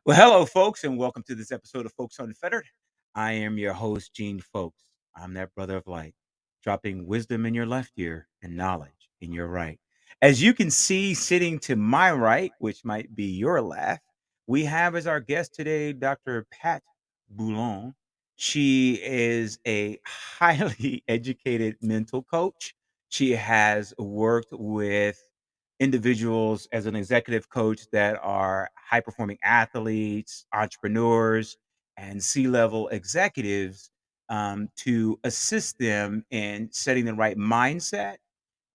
Well, hello, folks, and welcome to this episode of Folks Unfettered. I am your host, Gene Folks. I'm that brother of light, dropping wisdom in your left ear and knowledge in your right. As you can see, sitting to my right, which might be your left, we have as our guest today Dr. Pat Boulogne. She is a highly educated mental coach. She has worked with individuals as an executive coach that are high performing athletes, entrepreneurs, and C level executives to assist them in setting the right mindset,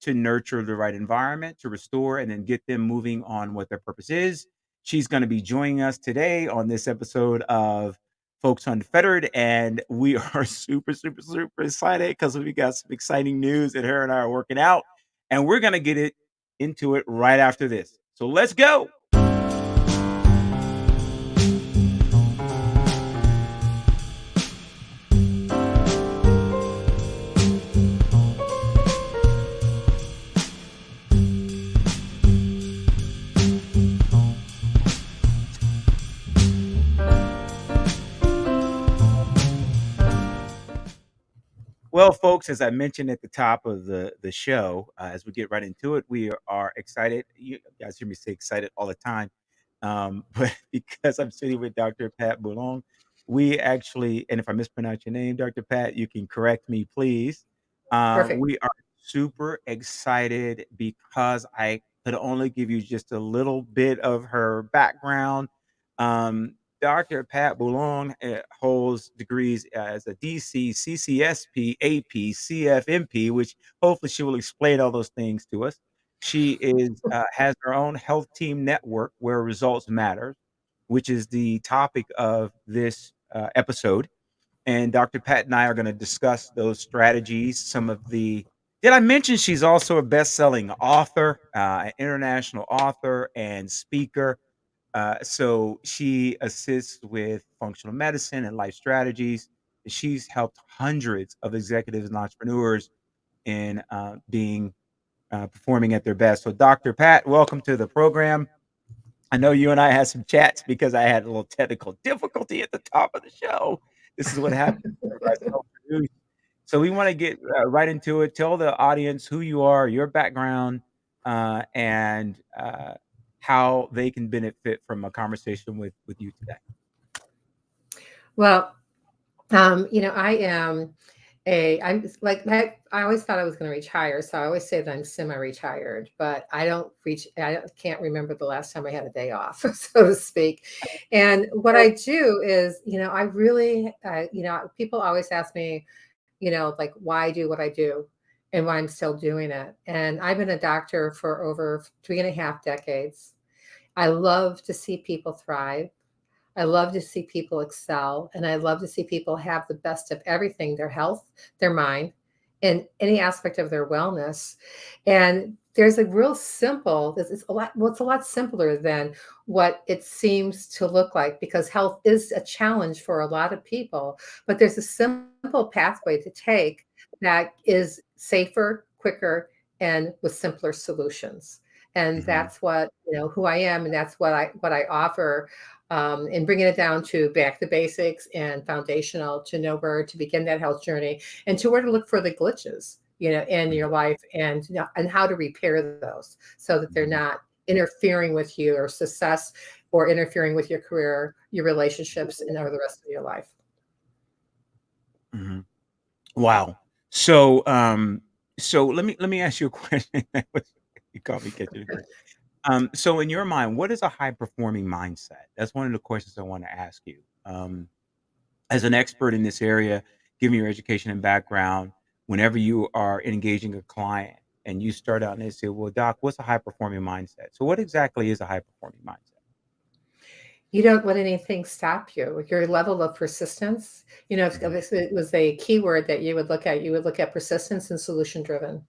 to nurture the right environment, to restore, and then get them moving on what their purpose is. She's going to be joining us today on this episode of Folks Unfettered, and we are super excited because we got some exciting news that her and I are working out, and we're going to get it into it right after this. So let's go. Well, folks, as I mentioned at the top of the show, as we get right into it, we are excited. You guys hear me say excited all the time, but because I'm sitting with Dr. Pat Boulogne, we actually, and if I mispronounce your name, Dr. Pat, you can correct me, please. Perfect. We are super excited because I could only give you just a little bit of her background. Dr. Pat Boulogne holds degrees as a DC, CCSP, AP, CFMP, which hopefully she will explain all those things to us. She is has her own health team network where results matter, which is the topic of this episode. And Dr. Pat and I are going to discuss those strategies. Some of the did I mention she's also a best-selling author, an international author and speaker? So she assists with functional medicine and life strategies. She's helped hundreds of executives and entrepreneurs in being performing at their best. So, Dr. Pat, welcome to the program. I know you and I had some chats because I had a little technical difficulty at the top of the show. This is what happens whenever I self-produce. So we want to get right into it. Tell the audience who you are, your background, and how they can benefit from a conversation with you today. Well, I am I always thought I was going to retire. So I always say that I'm semi-retired, but can't remember the last time I had a day off, so to speak. And what I do is, I really, people always ask me, like why I do what I do and why I'm still doing it. And I've been a doctor for over 3.5 decades. I love to see people thrive. I love to see people excel, and I love to see people have the best of everything, their health, their mind, and any aspect of their wellness. And there's a real simple, this is a lot, well, it's a lot simpler than what it seems to look like, because health is a challenge for a lot of people. But there's a simple pathway to take that is safer, quicker, and with simpler solutions. And Mhm, that's what, who I am, and that's what I offer, and bringing it down to back the basics and foundational to know where to begin that health journey and to where to look for the glitches, in mhm, your life, and and how to repair those so that they're mhm, not interfering with you or success, or interfering with your career, your relationships, and or the rest of your life. mhm. Wow. So, so let me ask you a question. You caught me catching a break. So in your mind, what is a high performing mindset? That's one of the questions I want to ask you. As an expert in this area, given your education and background, whenever you are engaging a client and you start out and they say, "Well, doc, what's a high performing mindset?" So what exactly is a high performing mindset? You don't let anything stop you. Your level of persistence, Mhm, if it was a keyword that you would look at persistence and solution driven.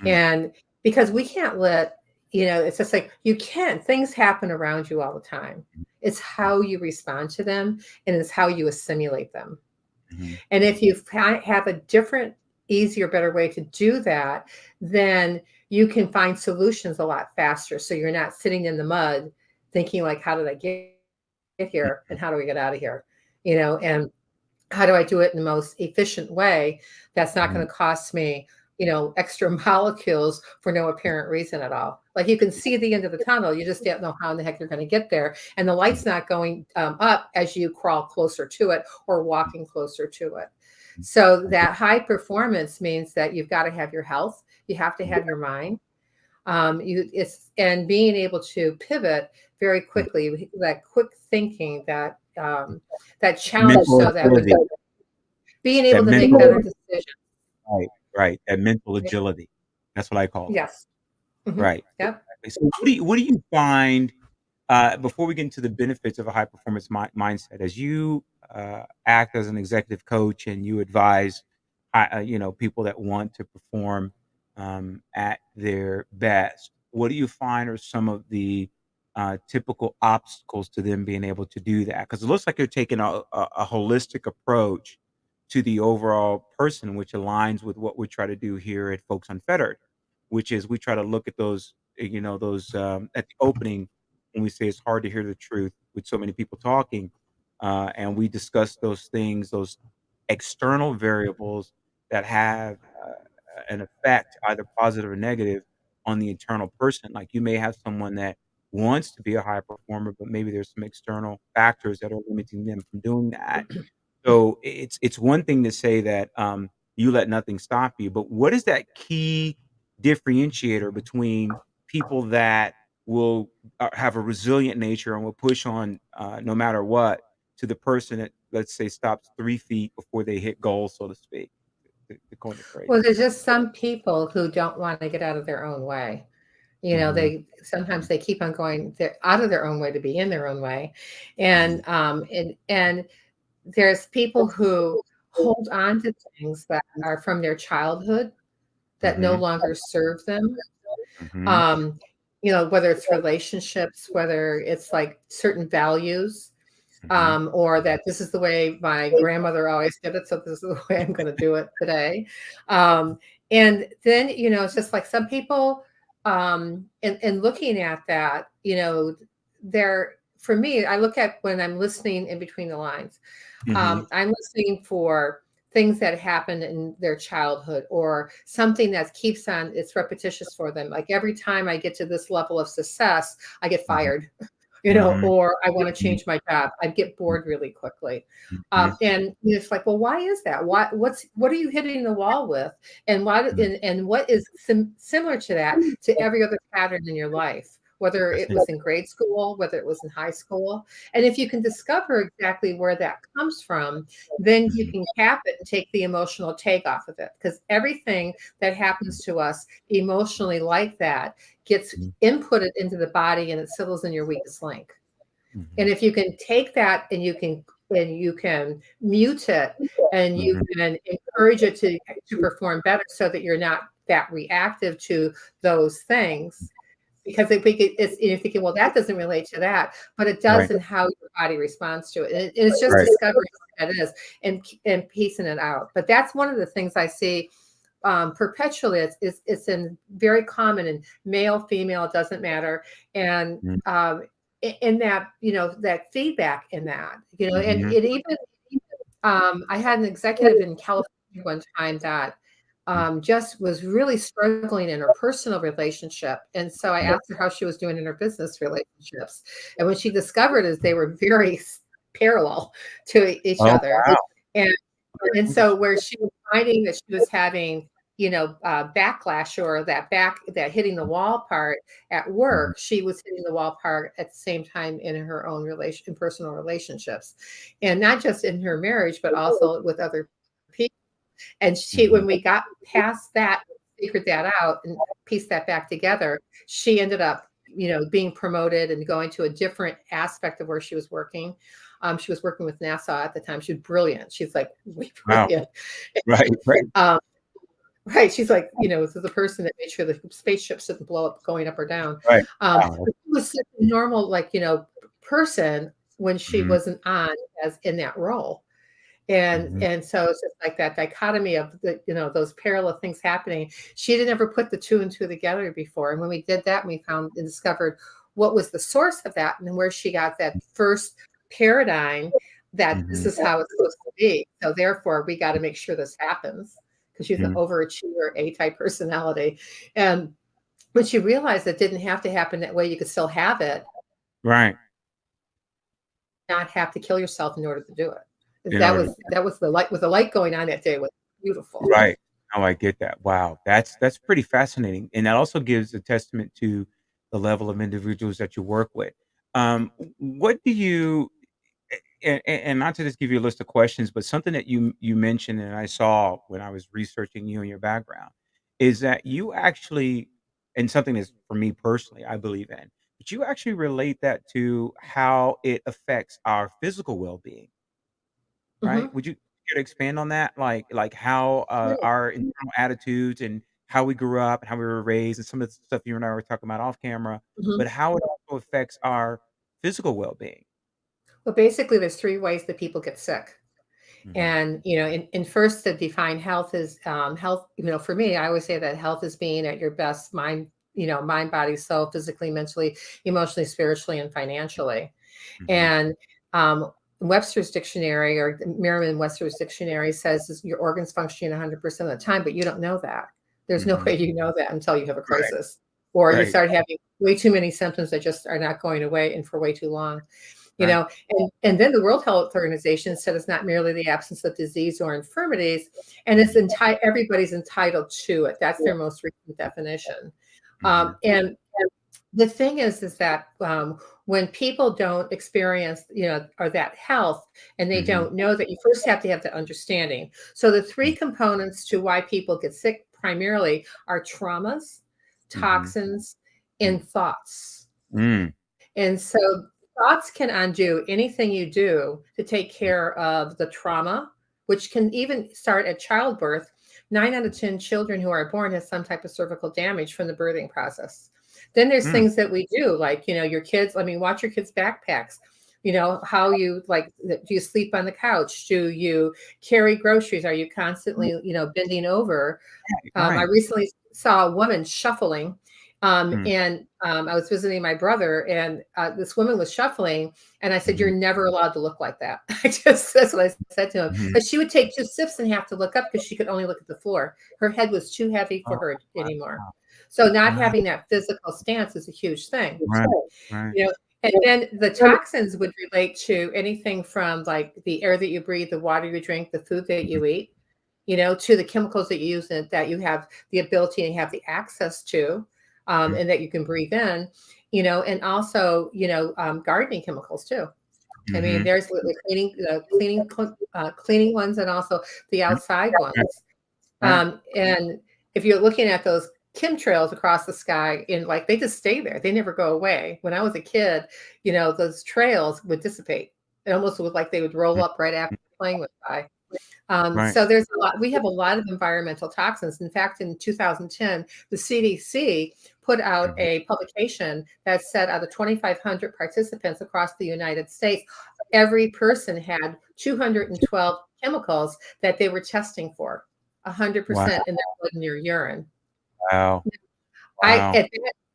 mm, And because we can't let, it's just like you can't, things happen around you all the time. It's mhm, how you respond to them, and it's how you assimilate them. mhm, And if you have a different, easier, better way to do that, then you can find solutions a lot faster. So you're not sitting in the mud thinking like, how did I get here? here and how do we get out of here? And how do I do it in the most efficient way that's not Mhm. going to cost me, extra molecules for no apparent reason at all? Like you can see the end of the tunnel, you just don't know how in the heck you're going to get there. And the light's not going up as you crawl closer to it or walking closer to it. So that high performance means that you've got to have your health, you have to have your mind, and being able to pivot very quickly, that quick thinking, that challenge, Mental so that when agility, being that able to make better mental decisions. right, right, that mental agility. That's what I call it. Yes. Hmm. Right, Yep. exactly. So what do you find, before we get into the benefits of a high performance mindset, as you, act as an executive coach and you advise, people that want to perform, at their best, what do you find are some of the, typical obstacles to them being able to do that? Because it looks like you're taking a holistic approach to the overall person, which aligns with what we try to do here at Folks Unfettered, which is we try to look at those, those, at the opening when we say it's hard to hear the truth with so many people talking, and we discuss those things, those external variables that have, an effect, either positive or negative, on the internal person. Like you may have someone that wants to be a high performer, but maybe there's some external factors that are limiting them from doing that. So it's one thing to say that, you let nothing stop you, but what is that key differentiator between people that will, have a resilient nature and will push on, no matter what, to the person that, let's say, stops 3 feet before they hit goal, so to speak, to coin the phrase. Well, there's just some people who don't want to get out of their own way. Mhm, They sometimes they keep on going out of their own way to be in their own way, mhm, and there's people who hold on to things that are from their childhood that no mhm, longer serve them. mhm, Um, whether it's relationships, whether it's like certain values, mhm, or that this is the way my grandmother always did it, so this is the way I'm going to do it today. Um, and then, it's just like some people, and looking at that, for me, I look at when I'm listening in between the lines. mhm, I'm listening for things that happened in their childhood or something that keeps on, it's repetitious for them. Like every time I get to this level of success, I get mhm, fired, mhm, or I want to mhm, change my job. I get bored really quickly. mhm, And it's like, well, why is that? What are you hitting the wall with? And mhm. and what is similar to that to every other pattern in your life? Whether That's it it. was in grade school, whether it was in high school. And if you can discover exactly where that comes from, then you Mhm, can cap it and take the emotional take off of it. Because everything that mhm, happens to us emotionally like that gets mhm, inputted into the body and it settles in your weakest link. And mhm, if you can take that and you can mute it and you mhm, can encourage it to perform better so that you're not that reactive to those things, because if we could, you're thinking, well, that doesn't relate to that, but it does right, in how your body responds to it. And it's just right, discovering what that is and piecing it out. But that's one of the things I see perpetually. It's in very common in male, female, it doesn't matter. And mhm, in that, that feedback in that, and mhm, it even, I had an executive in California one time that just was really struggling in her personal relationship. And so I mhm. asked her how she was doing in her business relationships. And what she discovered is they were very parallel to each Oh, other. wow, And very and so interesting. where she was finding that she was having, backlash or that hitting the wall part at Mhm, work, she was hitting the wall part at the same time in her own in personal relationships, and not just in her marriage, but also with other people. And when mhm, we got past that, figured that out, and pieced that back together, she ended up, being promoted and going to a different aspect of where she was working. She was working with NASA at the time. She was brilliant. She's like really wow, brilliant. right, right, Um, right. She's like, this is the person that made sure the spaceships didn't blow up going up or down. right. Wow. But she was such a normal, like, person when she Mhm, wasn't on as in that role. And mhm, and so it's just like that dichotomy of those parallel things happening. She didn't ever put the two and two together before. And when we did that, we found and discovered what was the source of that and where she got that first. paradigm that this Mhm. is how it's supposed to be. So therefore, we got to make sure this happens because she's an Mhm. overachiever, A-type personality. And when she realized it didn't have to happen that way, you could still have it, Right. not have to kill yourself in order to do it. In That order to was that was the light with the light going on that day was beautiful. right. Oh, I get that. Wow. That's pretty fascinating, and that also gives a testament to the level of individuals that you work with. What do you and not to just give you a list of questions, but something that you mentioned and I saw when I was researching you and your background is that you actually and something that's for me personally, I believe in, but you actually relate that to how it affects our physical well-being. Right? Mhm. Would you care to expand on that? Like how, Sure. our internal attitudes and how we grew up and how we were raised and some of the stuff you and I were talking about off camera, but Mhm. how it also affects our physical well-being. Well, basically, there's 3 ways that people get sick. Mhm, And, in first to define health is health, for me, I always say that health is being at your best mind, mind, body, soul, physically, mentally, emotionally, spiritually, and financially. mhm, And Webster's dictionary or Merriam-Webster's dictionary says is your organs function 100% of the time, but you don't know that. There's no mhm. way you know that until you have a Right, crisis or you right. start having way too many symptoms that just are not going away and for way too long. You Right. know, and then the World Health Organization said it's not merely the absence of disease or infirmities, and Mhm, everybody's entitled to it. That's their most recent definition. mhm, And the thing is that when people don't experience, or that health, and they mhm, don't know that, you first have to have the understanding. So the three mm, components to why people get sick primarily are traumas, mhm, toxins, mm, and thoughts. mm, And so thoughts can undo anything you do to take care of the trauma, which can even start at childbirth. 9 out of 10 children who are born has some type of cervical damage from the birthing process. Then there's mm, things that we do, like, your kids, I mean, watch your kids' backpacks. How you like, do you sleep on the couch? Do you carry groceries? Are you constantly, bending over? I right. recently saw a woman shuffling, Mm, and I was visiting my brother, and this woman was shuffling, and I said, "You're mhm, never allowed to look like that." That's what I said to him. mhm. But she would take 2 sips and have to look up because she could only look at the floor. Her head was too heavy Oh, for her anymore. wow. So not Wow. having that physical stance is a huge thing. Right, right. You know, and then the toxins would relate to anything from like the air that you breathe, the water you drink, the food that Mhm, you eat, to the chemicals that you use and that you have the ability and have the access to, mhm, and that you can breathe in, and also, gardening chemicals too. I mean, mhm. there's the cleaning ones and also the Right, outside right, ones. right. And if you're looking at those chemtrails across the sky, in like they just stay there, they never go away. When I was a kid, those trails would dissipate. It almost looked like they would roll Mm, up right after mm, the plane went by. right. So there's a lot. We have a lot of environmental toxins. In fact, in 2010, the CDC put out Mhm. a publication that said out of 2,500 participants across the United States, every person had 212 chemicals that they were testing for, Wow, 100% in their blood and their urine. wow, I wow. at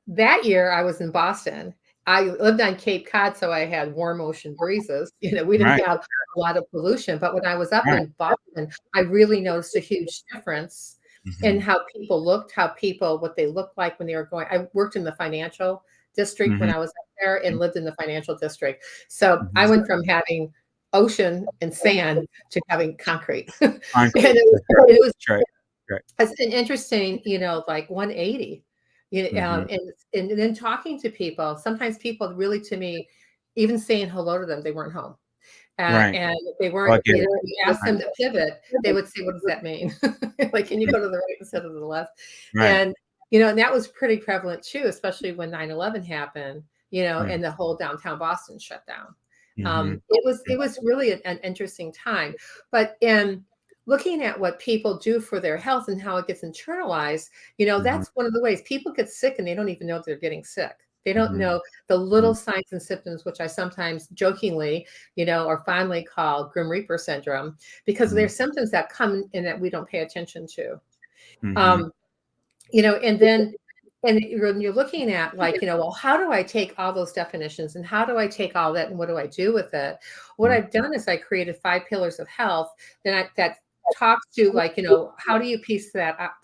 that year, I was in Boston. I lived on Cape Cod, so I had warm ocean breezes. We didn't Right, have a lot of pollution, but when I was up right. in Boston, I really noticed a huge difference in Mhm, how people looked, what they looked like when they were going. I worked in the financial district when mhm, I was up there and lived in the financial district. So I mhm. went from having ocean and sand to having concrete. And Concrete. it was That's right, right. it's an interesting, like 180. Mhm. And then talking to people, sometimes people really, to me, even saying hello to them, they weren't home. Right. And they Oh, weren't, I get it. you ask Right, them to pivot, they would say, "What does that mean?" Like, can you mhm, go to the right instead of the left? right. And, and that was pretty prevalent too, especially when 9/11 happened, Mm, and the whole downtown Boston shut down. mhm, It was really an interesting time. But in looking at what people do for their health and how it gets internalized, mhm, that's one of the ways people get sick and they don't even know they're getting sick. They don't mhm, know the little mhm, signs and symptoms, which I sometimes jokingly, or fondly call Grim Reaper syndrome, because mhm, there's symptoms that come in that we don't pay attention to. mhm, Um, and then And when you're looking at like, well, how do I take all those definitions and how do I take all that and what do I do with it? What Mhm. I've done is I created 5 pillars of health that talks to like, how do you piece that up?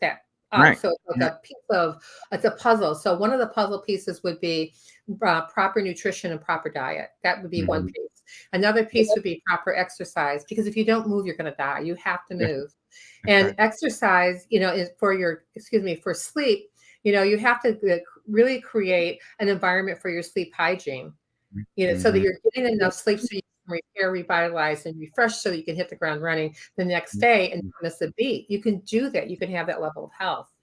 Right. So it's like Right. it's a puzzle. So one of the puzzle pieces would be proper nutrition and proper diet. That would be one Mhm. piece. Another piece would be proper exercise because if you don't move, you're going to die. You have to That's move. that's And right. exercise, is for excuse me, for sleep. You have to really create an environment for your sleep hygiene, so that Mhm. you're getting enough sleep so you can repair, revitalize, and refresh so you can hit the ground running the next day and Mhm. not miss a beat. You can do that. You can have that level of health.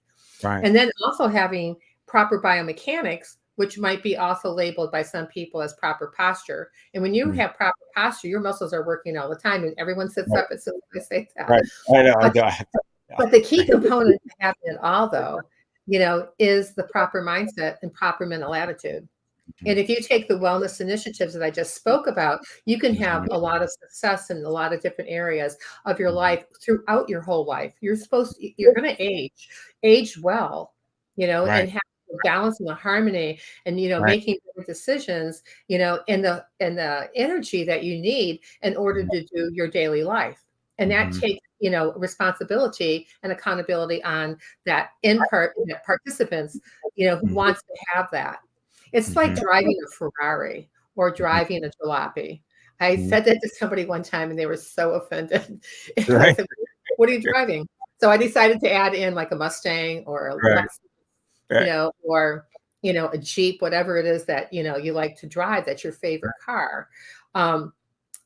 Right. And then also having proper biomechanics, which might be also labeled by some people as proper posture. And when you Mhm. have proper posture, your muscles are working all the time, and everyone sits Right. up as soon as I say that. Right. I know, I But know. Yeah. but the key Right. component to having it all, though, is the proper mindset and proper mental attitude. And Mhm. if you take the wellness initiatives that I just spoke about, you can have Mhm. a lot of success in a lot of different areas of your Mhm. life throughout your whole life. You're going to age well, and Right. have a balance and a harmony and, Right. making good decisions, and the energy that you need in order Mhm. to do your daily life. And that Mhm. takes, responsibility and accountability on that participants, who Mhm. wants to have that. It's like Mhm. driving a Ferrari or Mhm. driving a jalopy. I Mhm. said that to somebody one time, and they were so offended. And I Right. said, "What are you driving?" So I decided to add in like a Mustang or a Right. Lexus, Right. or, a Jeep, whatever it is that, you like to drive, that's your favorite car. Um,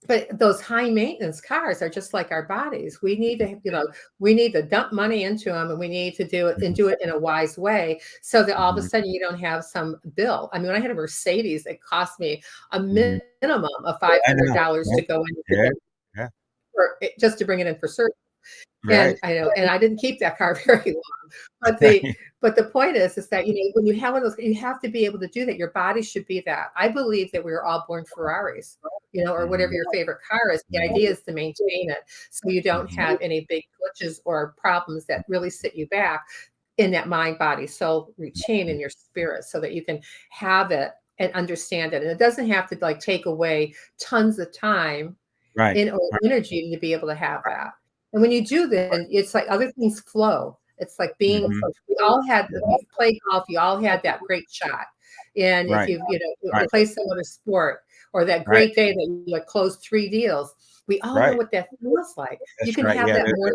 but those high maintenance cars are just like our bodies. We need to dump money into them, and we need to do it and Mhm. do it in a wise way so that all of a Mhm. sudden you don't have some bill. I mean, when I had a Mercedes, it cost me a Mhm. minimum of I know. $500 Yeah. to go into Yeah. the Yeah. just to bring it in for service. And Right. I know, and I didn't keep that car very long. But the Right. but the point is that when you have one of those, you have to be able to do that. Your body should be that. I believe that we were all born Ferraris, or whatever Mhm. your favorite car is. The Mhm. idea is to maintain it so you don't Mhm. have any big glitches or problems that really sit you back in that mind, body, soul routine in Mhm. your spirit, so that you can have it and understand it. And it doesn't have to like take away tons of time Right. or Right. energy to be able to have that. And when you do, then it's like other things flow. It's like being, Mhm. we all had, if Mhm. you play golf, you all had that great shot. And if Right. you Right. play some other sport, or that Right. great day that you like closed 3 deals, we all know Right. what that feels like. You That's can right. have Yeah. that more,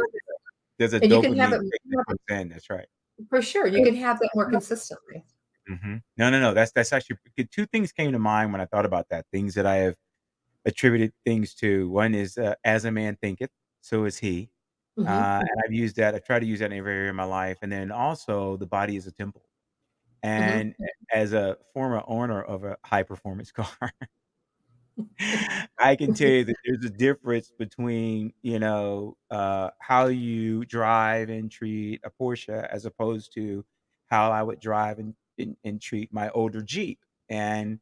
There's a and you can have dopamine it kick that comes in. That's right. for sure. You can have that more consistently. Mhm. No, no, no. That's actually good. 2 things came to mind when I thought about that, things that I have attributed things to. One is, "As a man thinketh, so is he." Hmm. And I've used that. I try to use that in every area of my life. And then also, the body is a temple. Hmm. And as a former owner of a high performance car, I can tell you that there's a difference between, how you drive and treat a Porsche as opposed to how I would drive and treat my older Jeep. And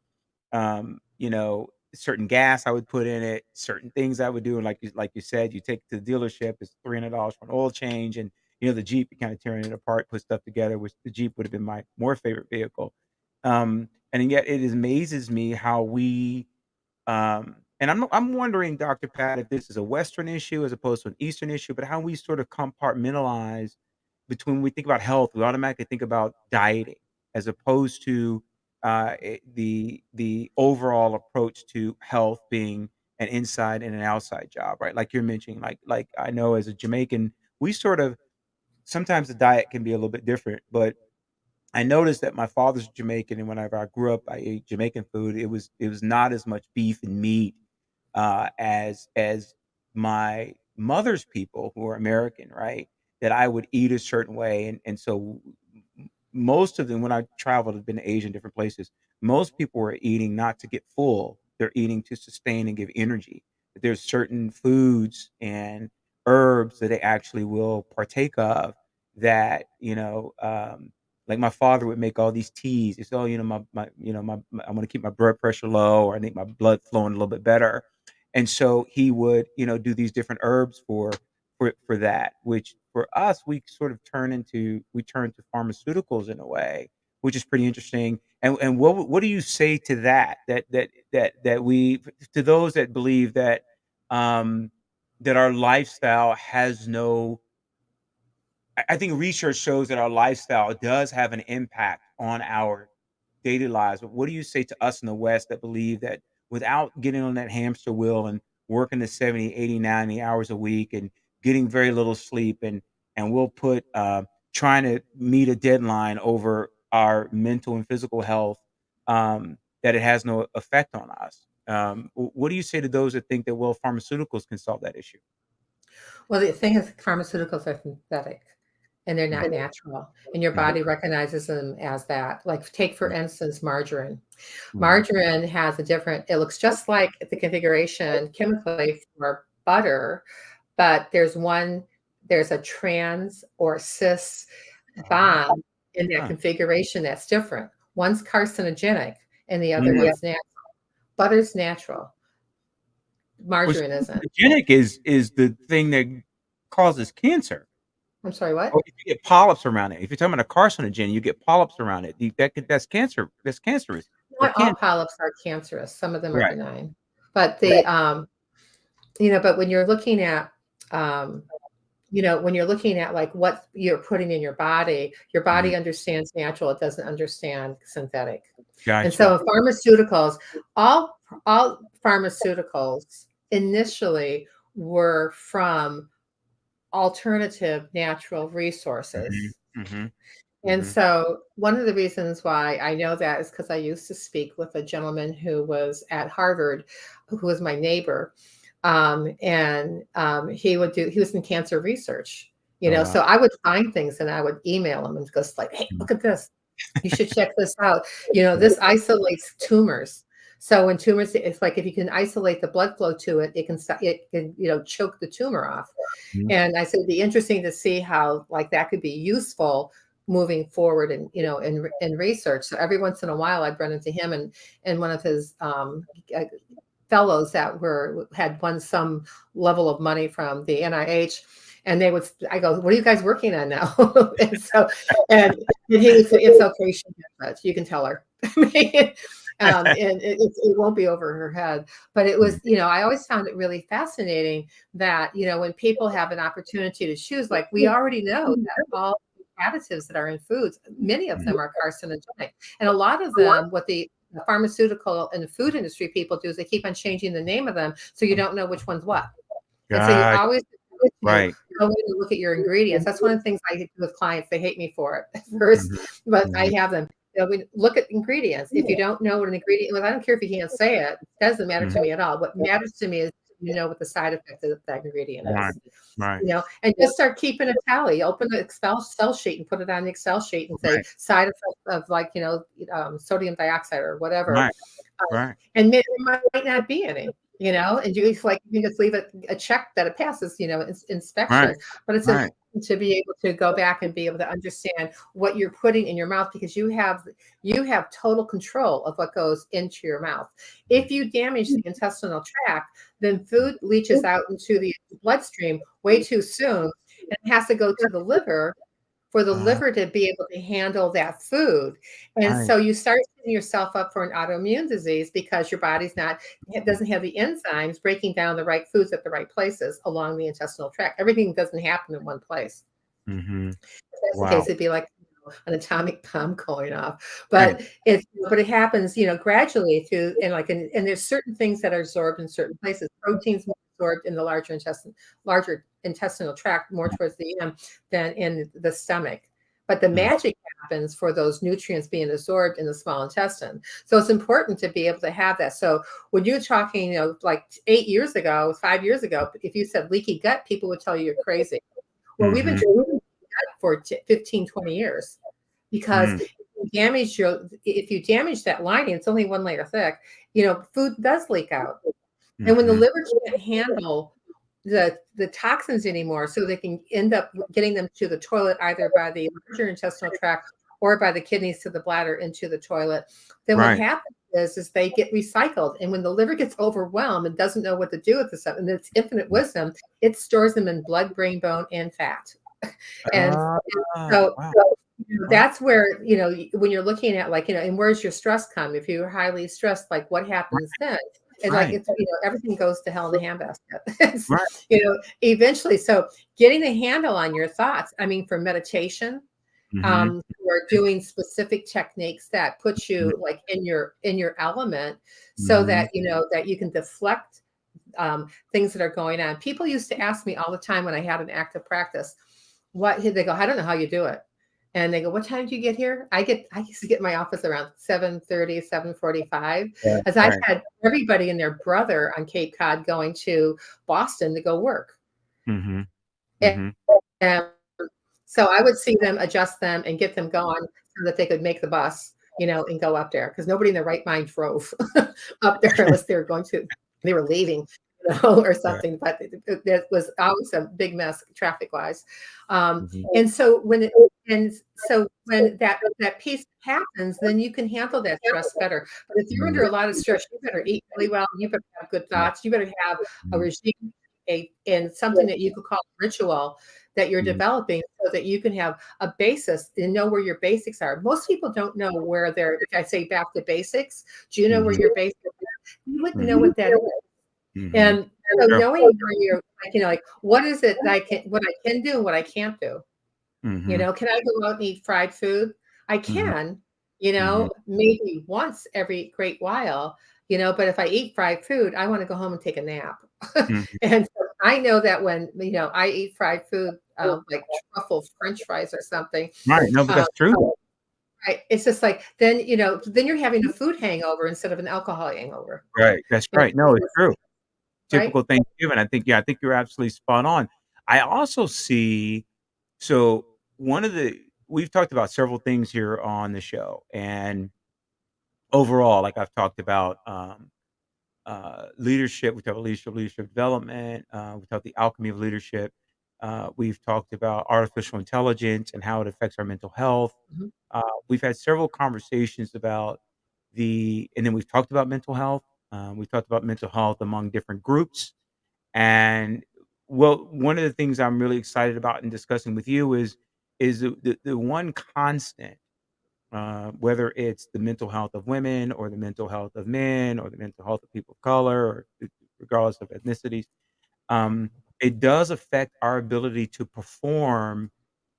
certain gas I would put in it, certain things I would do, and like you said, you take it to the dealership, it's $300 for an oil change, and the Jeep, you kind of tearing it apart, put stuff together, which the Jeep would have been my more favorite vehicle. And yet it amazes me how and I'm wondering, Dr. Pat, if this is a Western issue as opposed to an Eastern issue, but how we sort of compartmentalize between when we think about health, we automatically think about dieting as opposed to the overall approach to health being an inside and an outside job, right? Like you're mentioning, like I know as a Jamaican, we sort of sometimes the diet can be a little bit different, but I noticed that my father's Jamaican, and whenever I grew up, I ate Jamaican food. It was not as much beef and meat as my mother's people who are American, right? That I would eat a certain way, and so most of them, when I traveled, have been to Asia and different places. Most people were eating not to get full; they're eating to sustain and give energy. That there's certain foods and herbs that they actually will partake of that like my father would make all these teas. It's all I want to keep my blood pressure low, or I need my blood flowing a little bit better, and so he would do these different herbs for that. Which for us, we turn to pharmaceuticals in a way, which is pretty interesting. And what do you say to that? That we to those that believe that um, that our lifestyle has no. I think research shows that our lifestyle does have an impact on our daily lives. But what do you say to us in the West that believe that without getting on that hamster wheel and working the 70, 80, 90 hours a week and getting very little sleep and we'll put trying to meet a deadline over our mental and physical health, that it has no effect on us. What do you say to those that think that, well, pharmaceuticals can solve that issue? Well, the thing is, pharmaceuticals are synthetic and they're Mhm, not natural, and your mhm, body recognizes them as that. Like, take, for mhm, instance, margarine. mhm, Margarine has a different, it looks just like the configuration chemically for butter, but there's a trans or cis ah, bond in that configuration that's different. One's carcinogenic and the other mm. one's natural. Butter's natural. Which Margarine isn't. carcinogenic is the thing that causes cancer. I'm sorry, Or what? if you get polyps around it. If you're talking about a carcinogen, you get polyps around it. That's cancer. That's cancerous or Not all can polyps are cancerous. Some of them are right, benign. But right. but when you're looking at, um, when you're looking at like what you're putting in your Mhm. body understands natural. It doesn't understand synthetic. And Gotcha. so pharmaceuticals, all pharmaceuticals initially were from alternative natural Mhm, resources. mhm, And mhm. so one of the reasons why I know that is because I used to speak with a gentleman who was at Harvard, who was my neighbor. He was in cancer research, Oh, wow. so I would find things and I would email him and go like, hey, Mhm. look at this. You should check this out. Right. This isolates tumors. So when tumors, it's like if you can isolate the blood flow to it, it can, choke the tumor off. Mhm. And I said it'd be interesting to see how like that could be useful moving forward in research. So every once in a while I'd run into him and one of his uh, fellows that had won some level of money from the NIH. And I go, what are you guys working on now? And he would say, it's okay. She gets it. You can tell her. And it won't be over her head. But it Mhm. was, I always found it really fascinating that, when people have an opportunity to choose, like we already know that all additives that are in foods, many of Mhm. them are carcinogenic. And a lot of them, what the pharmaceutical and the food industry people do is they keep on changing the name of them so you don't know which one's what. And so you Got always have to right. go in and look at your ingredients. That's one of the things I do with clients. They hate me for it at first, Mhm, but I mhm. have them. We look at ingredients. If you don't know what an ingredient was, I don't care if you can't say it. It doesn't matter Mhm. to me at all. What matters to me is what the side effect of that ingredient Right, is. right, And just start keeping a tally. Open the Excel sheet and put it on the Excel sheet and say right, side effect of like sodium dioxide or whatever, right, right, and there might not be any, and you can just leave a check that it passes, right, inspection. But it's right. important to be able to go back and be able to understand what you're putting in your mouth because you have total control of what goes into your mouth. Mhm. If you damage the intestinal tract, then food leaches out into the bloodstream way too soon, and it has to go to the liver for the Uh, liver to be able to handle that food. And right. so you start setting yourself up for an autoimmune disease because your body's not, it doesn't have the enzymes breaking down the right foods at the right places along the intestinal tract. Everything doesn't happen in one place. Mhm. If that's the Wow. case, it'd be like an atomic bomb going off. Right. But it happens, gradually through and there's certain things that are absorbed in certain places. Proteins more absorbed in the larger intestinal tract, more towards the end than in the stomach. But the Mhm. magic happens for those nutrients being absorbed in the small intestine. So it's important to be able to have that. So when you're talking, like 8 years ago, 5 years ago, if you said leaky gut, people would tell you you're crazy. Well, we've been Mhm. for 15, 20 years because Mm. if you damage that lining, it's only one layer thick, food does leak out. And when the Mhm. liver can't handle the toxins anymore, so they can end up getting them to the toilet either by the larger intestinal tract or by the kidneys to the bladder into the toilet, then what Right. happens is they get recycled. And when the liver gets overwhelmed and doesn't know what to do with the stuff, and its infinite Mm. wisdom, it stores them in blood, brain, bone, and fat. And Ah, so wow. Right. That's where, when you're looking at like, and where's your stress come? If you're highly stressed, like what happens then? And like Right. it's, everything goes to hell in a handbasket. It's, Right. eventually. So getting a handle on your thoughts, I mean, for meditation, Mhm. or doing specific techniques that put Mhm. you like in your element so Mhm. that that you can deflect things that are going on. People used to ask me all the time when I had an active practice, what they go, I don't know how you do it. And they go, what time do you get here? I used to get in my office around 7:30, 7:45, Right. as I Right. had everybody and their brother on Cape Cod going to Boston to go work. Mhm. And Mhm. so I would see them, adjust them, and get them going so that they could make the bus, and go up there because nobody in their right mind drove up there unless they were leaving, or Right. something. But it was always a big mess traffic wise. Mhm. And so when that piece happens, then you can handle that stress better. But if you're under Mhm. a lot of stress, you better eat really well. You better have good Yeah. thoughts. You better have a Mhm. regime, and something that you could call ritual that you're Mhm. developing so that you can have a basis and know where your basics are. Most people don't know where if I say back to basics, do you know where Mhm. your basics are? You wouldn't know Mhm. what that is. Mhm. And so True. knowing where you're like, like what is it that what I can do and what I can't do. Mhm. Can I go out and eat fried food? I Mhm. can, Mhm. maybe once every great while, but if I eat fried food, I want to go home and take a nap. Mhm. And so I know that when, I eat fried food, like truffle French fries or something, Right. No, but um, that's true. right, it's just like, then you're having a food hangover instead of an alcohol hangover. Right. That's And right. No, it's true. right? Typical Thanksgiving. I think you're absolutely spot on. I also see so one of the we've talked about several things here on the show, and overall, like I've talked about, leadership. We talked about leadership development. We talked the alchemy of leadership. We've talked about artificial intelligence and how it affects our mental health. Mhm, We've had several conversations about and then we've talked about mental health. We've talked about mental health among different groups. And well, one of the things I'm really excited about in discussing with you is the one constant, whether it's the mental health of women or the mental health of men or the mental health of people of color or regardless of ethnicities, um, it does affect our ability to perform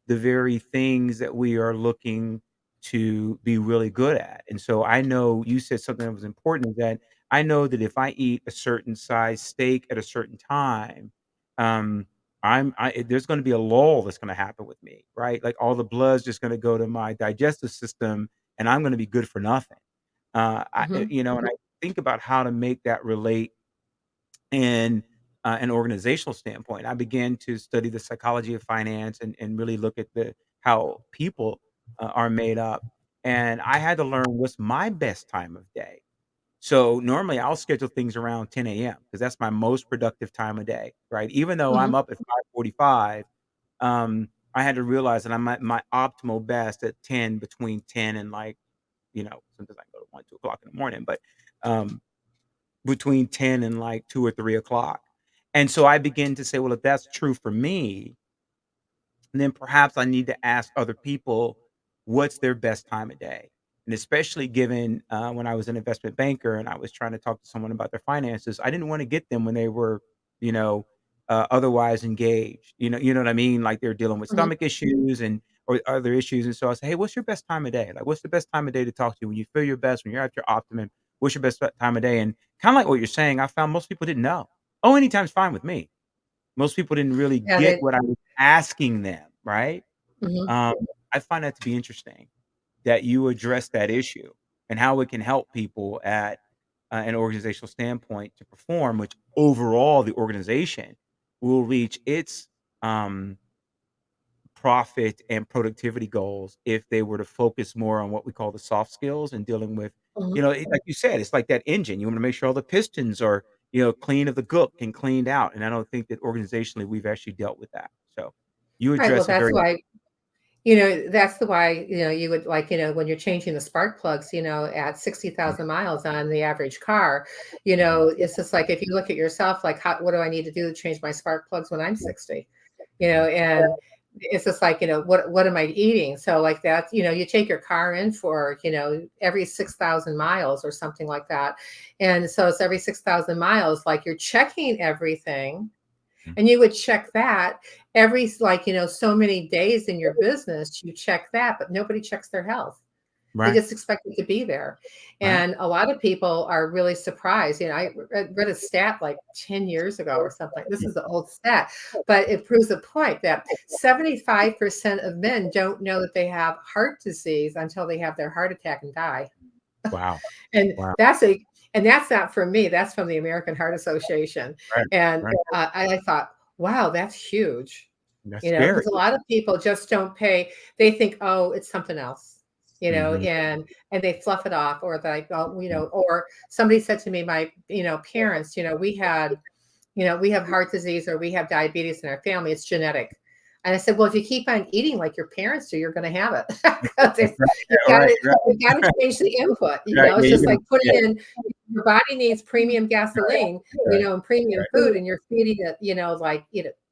the very things that we are looking to be really good at. And so I know you said something that was important, is that I know that if I eat a certain size steak at a certain time, um, there's going to be a lull that's going to happen with me, right? Like all the blood's just going to go to my digestive system, and I'm going to be good for nothing. mhm, And I think about how to make that relate in an organizational standpoint. I began to study the psychology of finance and really look at the how people are made up. And I had to learn what's my best time of day. So normally I'll schedule things around 10 a.m. because that's my most productive time of day, right? Even though I'm mhm. up at 5:45, I had to realize that I'm at my optimal best at 10, between 10 and like, sometimes I go to 1, 2 o'clock in the morning, but um, between 10 and like 2 or 3 o'clock. And so I begin to say, well, if that's true for me, then perhaps I need to ask other people what's their best time of day. And especially given when I was an investment banker and I was trying to talk to someone about their finances, I didn't want to get them when they were, you know, otherwise engaged. You know what I mean? Like they're dealing with Mhm. stomach issues and or other issues. And so I say, hey, what's your best time of day? Like, what's the best time of day to talk to you when you feel your best, when you're at your optimum? What's your best time of day? And kind of like what you're saying, I found most people didn't know. Oh, anytime's fine with me. Most people didn't really Yeah, get what I was asking them, right? mhm, Um, I find that to be interesting that you address that issue and how it can help people at an organizational standpoint to perform, which overall the organization will reach its um, profit and productivity goals if they were to focus more on what we call the soft skills and dealing with, mhm. like you said, it's like that engine. You want to make sure all the pistons are, clean of the gook and cleaned out. And I don't think that organizationally we've actually dealt with that. So you Right, well, address it that's very. why that's the why, you would like, when you're changing the spark plugs, at 60,000 miles on the average car, Mhm. it's just like if you look at yourself, like, what do I need to do to change my spark plugs when I'm Yeah. 60? Mhm. And it's just like, what am I eating? So like that, you take your car in for, every 6,000 miles or something like that. And so it's every 6,000 miles, like you're checking everything, Mhm. and you would check that every, like, so many days in your business, you check that, but nobody checks their health. They Right, just expect it to be there. right. And a lot of people are really surprised. I read a stat like 10 years ago or something. This Mm. is an old stat, but it proves a point that 75% of men don't know that they have heart disease until they have their heart attack and die. Wow, And wow. that's not from me. That's from the American Heart Association. Right, And right. I thought, wow, that's huge. That's scary. Because a lot of people just don't pay. They think, oh, it's something else, Mhm, and they fluff it off, or like, oh, mhm. or somebody said to me, my, parents, we have heart disease or we have diabetes in our family. It's genetic. And I said, well, if you keep on eating like your parents do, you're going to have it. 'Cause That's right. you Yeah, right, right, got to change the input. right. It's Yeah, just you're like gonna putting yeah, in, your body needs premium gasoline, right, and premium right. food, and you're feeding it, like,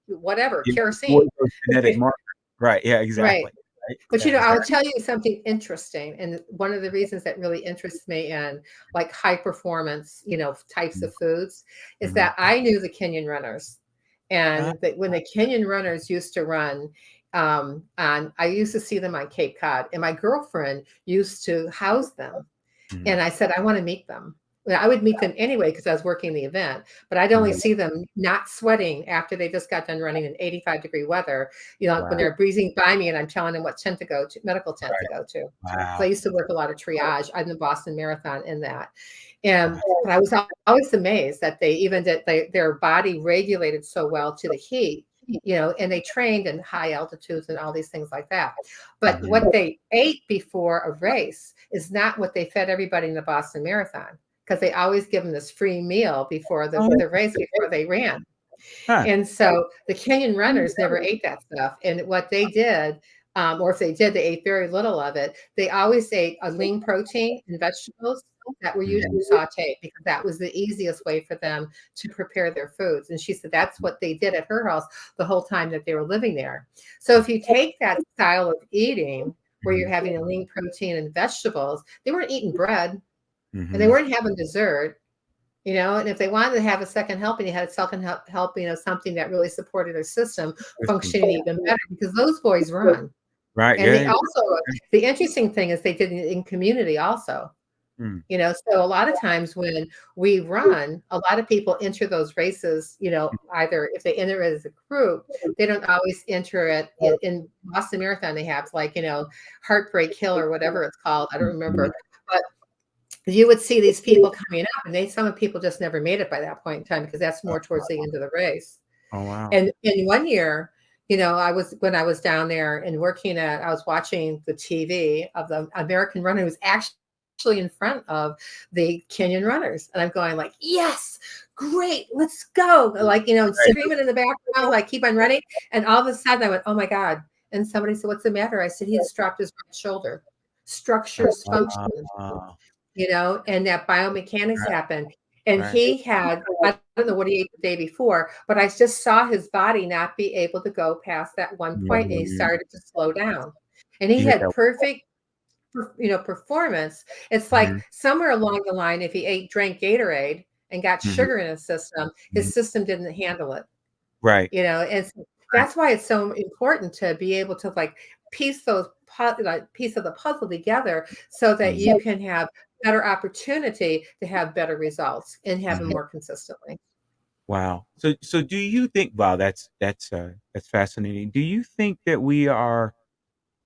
whatever, You kerosene. avoid those genetic markers. Right, yeah, Right. exactly. Right, But, yeah, I'll exactly. tell you something interesting, and one of the reasons that really interests me in, like, high performance, types Mhm, of foods is mhm. that I knew the Kenyan runners, Ah, and that when the Kenyan runners used to run, on I used to see them on Cape Cod, and my girlfriend used to house them. mhm, And I said, "I wanna meet them." Well, I would meet them anyway because I was working the event, but I'd only mhm. see them not sweating after they just got done running in 85-degree weather, when Wow, they're breezing by me and I'm telling them what tent to go to, medical tent to right. go to. 'Cause I Wow, used to work a lot of triage. I'm the Boston Marathon in that. wow. But I was always amazed that they even did their body regulated so well to the heat, and they trained in high altitudes and all these things like that. But Mhm. what they ate before a race is not what they fed everybody in the Boston Marathon, because they always give them this free meal before Oh, the race, before they ran. huh. And so the Kenyan runners never ate that stuff. And what they did, or if they did, they ate very little of it. They always ate a lean protein and vegetables that were usually Mhm, sauteed, because that was the easiest way for them to prepare their foods. And she said that's what they did at her house the whole time that they were living there. So if you take that style of eating where you're mhm, having a lean protein and vegetables, they weren't eating bread and they mhm. weren't having dessert. And if they wanted to have a second helping, you had a second helping of something that really supported their system System. functioning even better, because those boys run. Right, And yeah, they yeah. also, the interesting thing is they did it in community also. Mm, So a lot of times when we run, a lot of people enter those races, either if they enter it as a group, they don't always enter it in Boston Marathon. They have like, Heartbreak Hill or whatever it's called. I don't mhm. remember. But you would see these people coming up, and some of people just never made it by that point in time, because that's more towards the end of the race. Oh, wow. And in one year, when I was down there and I was watching the TV of the American runner who was actually in front of the Kenyan runners. And I'm going like, yes, great, let's go. Like, and Right. screaming in the background, like keep on running. And all of a sudden I went, oh my God. And somebody said, what's the matter? I said, he just dropped his right shoulder. Structures function, Oh, and that biomechanics right, happened. And right. he had, I don't know what he ate the day before, but I just saw his body not be able to go past that one point, and he Mhm. started to slow down. And he You hit had that. perfect, performance. It's like Mhm, somewhere along the line, if he drank Gatorade and got mhm, sugar in mhm. his system didn't handle it. Right, And right. that's why it's so important to be able to like piece of the puzzle together, so that Mhm, you can have better opportunity to have better results and have them mhm. more consistently. Wow. So do you think wow, that's fascinating. Do you think that we are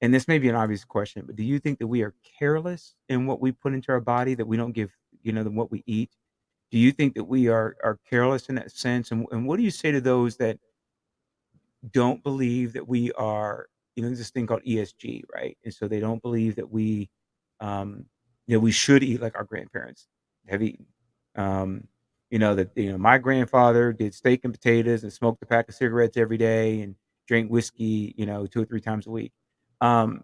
and this may be an obvious question, but do you think that we are careless in what we put into our body, that we don't give, what we eat? Do you think that we are careless in that sense? And what do you say to those that don't believe that we are, there's this thing called ESG, right? And so they don't believe that um, we should eat like our grandparents have eaten. Um, that my grandfather did steak and potatoes and smoked a pack of cigarettes every day and drank whiskey, 2 or 3 times a week. Um,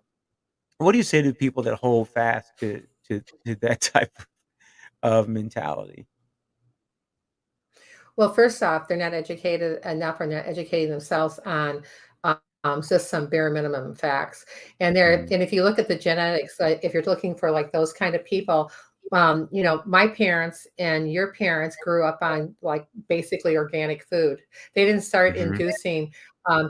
what do you say to people that hold fast to that type of mentality? Well, first off, they're not educated enough, or not educating themselves on just some bare minimum facts. Mhm. And if you look at the genetics, if you're looking for like those kind of people, my parents and your parents grew up on like basically organic food. They didn't start Mhm. inducing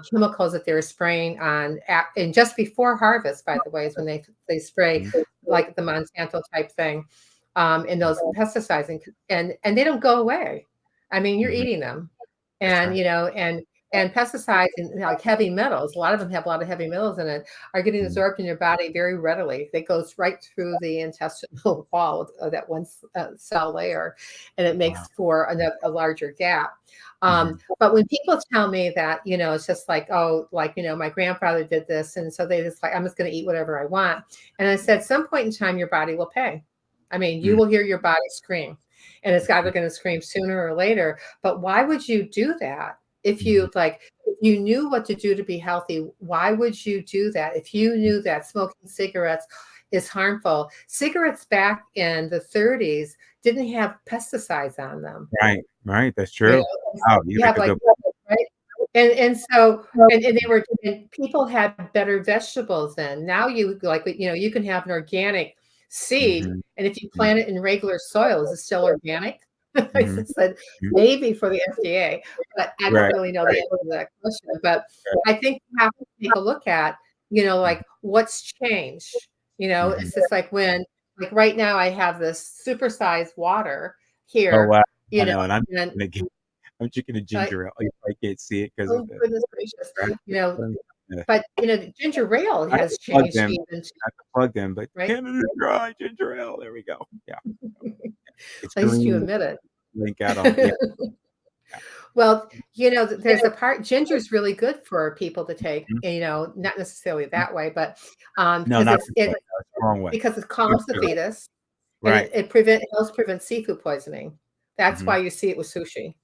chemicals that they were spraying on, and just before harvest, by the way, is when they spray Mhm. like the Monsanto type thing, and those pesticides, and they don't go away. I mean, you're Mhm. eating them, That's and right. and pesticides and like heavy metals, a lot of them have a lot of heavy metals in it, are getting Mhm. absorbed in your body very readily. It goes right through the intestinal wall of that one cell layer, and it Wow. makes for a larger gap. Mhm. But when people tell me that, it's just like, oh, like, my grandfather did this. And so they just like, I'm just going to eat whatever I want. And I said, some point in time, your body will pay. I mean, you Mm. will hear your body scream, and it's either Mhm. going to scream sooner or later. But why would you do that? If Mhm. you knew what to do to be healthy, why would you do that? If you knew that smoking cigarettes is harmful, cigarettes back in the 30s didn't have pesticides on them. Right, right, that's You true. know, Wow, you you make have a like, good point. right? And so and they were and people had better vegetables then. Now you like, you can have an organic seed, Mhm. and if you Mhm. plant it in regular soil, is it still organic? I Mhm. just said, Mhm. maybe for the FDA, but I don't Right, really know the right, answer to that question. But right. I think you have to take a look at, Mhm. like what's changed. Mhm. It's just like when like right now I have this supersized water Oh, here, wow. I you know, know, and I'm and gonna get I'm drinking a I ginger ale. You probably can't see it 'cause of oh the goodness gracious, graphic, you know, yeah. but, the ginger ale I have to has plug changed them. even too, I have to plug them, but right? Canada Dry ginger ale, there we go. Yeah, it's At least you green, admit it. link out on yeah, yeah. Well, there's a part ginger is really good for people to take, Mhm, not necessarily mhm. that way, but, No, because not this way, no, it's the wrong way. it Good calms the food. fetus, and Right. it helps prevent seafood poisoning. That's Mhm. why you see it with sushi.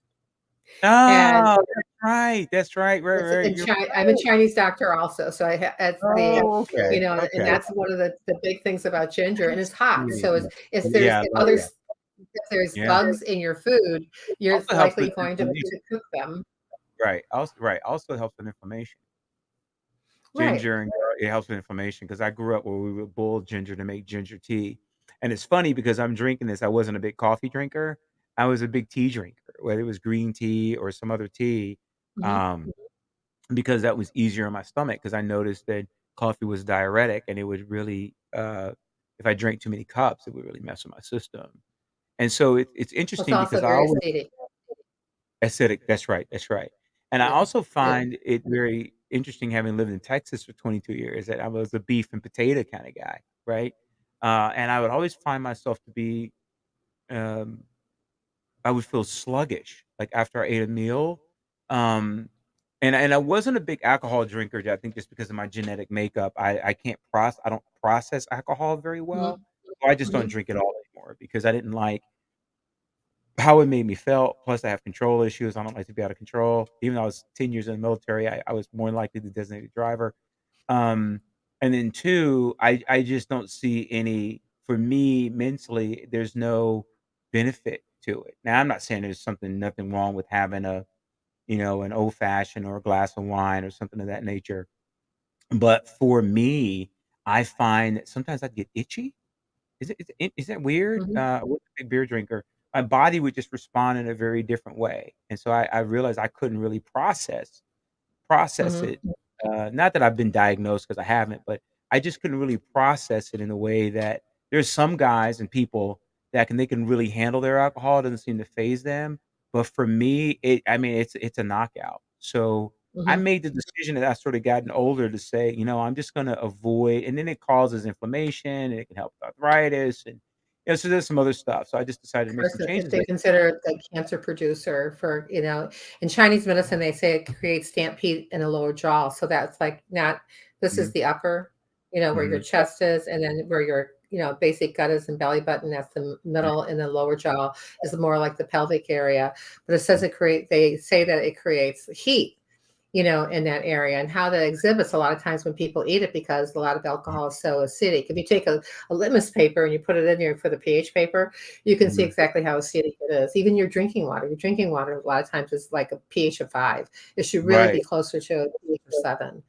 And Oh, that's right, it's right, in you're Chi I'm a right. Chinese doctor also, so it's Oh, okay, and okay. that's one of the big things about ginger, and it's hot. Yeah, So yeah, if there's yeah, I love other that. if there's Yeah. bugs in your food, you're Also helps likely with going inflammation. to cook them. Right, also helps with inflammation. Right. Ginger and it helps with inflammation because I grew up where we would boil ginger to make ginger tea, and it's funny because I'm drinking this, I wasn't a big coffee drinker, I was a big tea drinker, whether it was green tea or some other tea, Mhm. um, because that was easier on my stomach. Because I noticed that coffee was diuretic and it would really, if I drank too many cups, it would really mess with my system, and so it's It's interesting also because I very always acidic. acidic, that's right, and I Yeah. also Yeah. find it very interesting having lived in Texas for 22 years that I was a beef and potato kinda guy, right? And I would always find myself to be, um I would feel sluggish, like, after I ate a meal, um, and I wasn't a big alcohol drinker, I think just because of my genetic makeup, I don't process alcohol very well, Mhm. so I just don't Mhm. drink it all anymore because I didn't like how it made me felt, plus I have control issues, I don't like to be out of control. Even though I was 10 years in the military, I was more likely the designated driver. Um, and then 2, I just don't see any for me, mentally, there's no benefit to it. Now, I'm not saying there's nothing wrong with having an old fashioned or a glass of wine or something of that nature, but for me, I find that sometimes I get itchy is that weird? Mhm. I wasn't a big beer drinker. My body would just respond in a very different way, and so I realized I couldn't really process Mhm. it. Not that I've been diagnosed because I haven't, but I just couldn't really process it in a way that there's some guys and people that they can really handle their alcohol, it doesn't seem to phase them, but for me, I mean, it's a knockout. So, I Mhm. made the decision as I sort of gotten older to say, I'm just gonna avoid and then it causes inflammation, and it can help with arthritis, and, so there's some other stuff. So I just decided to make some Course, changes they like consider it a cancer producer for, in Chinese medicine, they say it creates stampede in the lower jaw. So that's like not, this is mhm, the upper, where your mhm, chest is, and then where your, basic gut is and belly button, that's the mhm, middle, and the lower jaw is more like the pelvic area. But it says they say that it creates heat in that area, and how that exhibits a lot of times when people eat it, because a lot of alcohol is so acidic. If you take a litmus paper and you put it in there for the pH paper, you can see Mhm. exactly how acidic it is. Even your drinking water a lot of times is like a pH of 5. It should really be Right, closer to a pH of 7.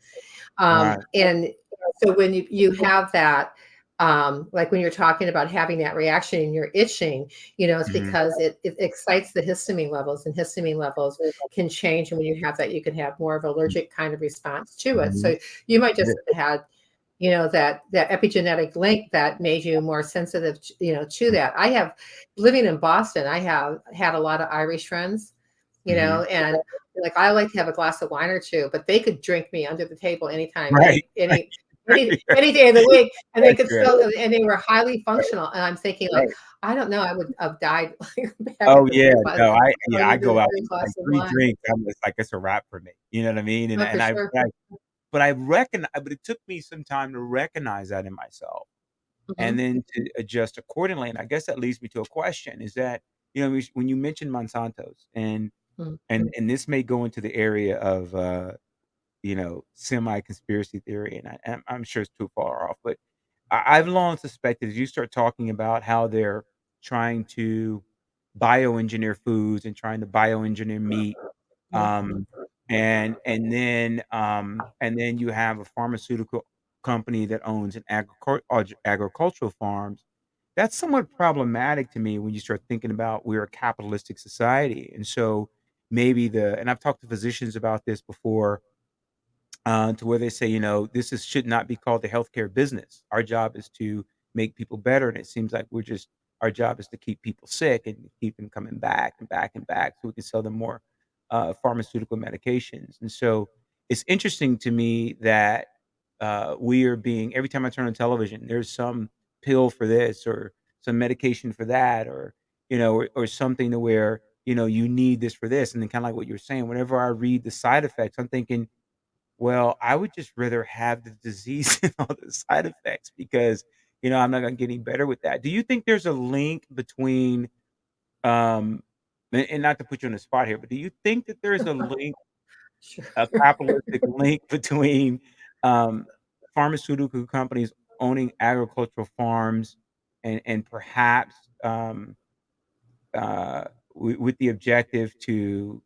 right. And so when you have that, like when you're talking about having that reaction and you're itching, it's Mhm, because it excites the histamine levels, and histamine levels can change. And when you have that, you can have more of an allergic kind of response to it. mhm. So you might Yeah, just have had, that epigenetic link that made you more sensitive, to that. I have, living in Boston, I have had a lot of Irish friends, mhm. and like I like to have a glass of wine or two, but they could drink me under the table anytime, Right, any right. any day of the week, and they That's could right, still, and they were highly functional. And I'm thinking like, right. I don't know, I would have died like back Oh, at the yeah, third class no, going I into go the out third to, like, glass of 3 wine. drinks, I'm just like, it's a wrap for me, you know what I mean? And Oh, for sure. but I reckon but it took me some time to recognize that in myself, and Mhm, then to adjust accordingly, and I guess that leads me to a question, is that, when you mentioned Monsanto's, mhm, and this may go into the area of, semi-conspiracy theory, and I'm sure it's too far off, but I've long suspected as you start talking about how they're trying to bioengineer foods and trying to bioengineer meat, mhm. um, and then you have a pharmaceutical company that owns an agricultural farms. That's somewhat problematic to me when you start thinking about we're a capitalistic society, and so maybe and I've talked to physicians about this before, to where they say, this should not be called the healthcare business. Our job is to make people better, and it seems like our job is to keep people sick and keep them coming back and back and back, so we can sell them more pharmaceutical medications. And so it's interesting to me that we are being every time I turn on television, there's some pill for this or some medication for that, or or something to where you need this for this, and then kind of like what you're saying. Whenever I read the side effects, I'm thinking, well, I would just rather have the disease and all the side effects because, I'm not gonna get any better with that. Do you think there's a link between, um and not to put you on the spot here, but do you think that there's Sure. a capitalistic link between, um, pharmaceutical companies owning agricultural farms and perhaps, uh, with the objective to,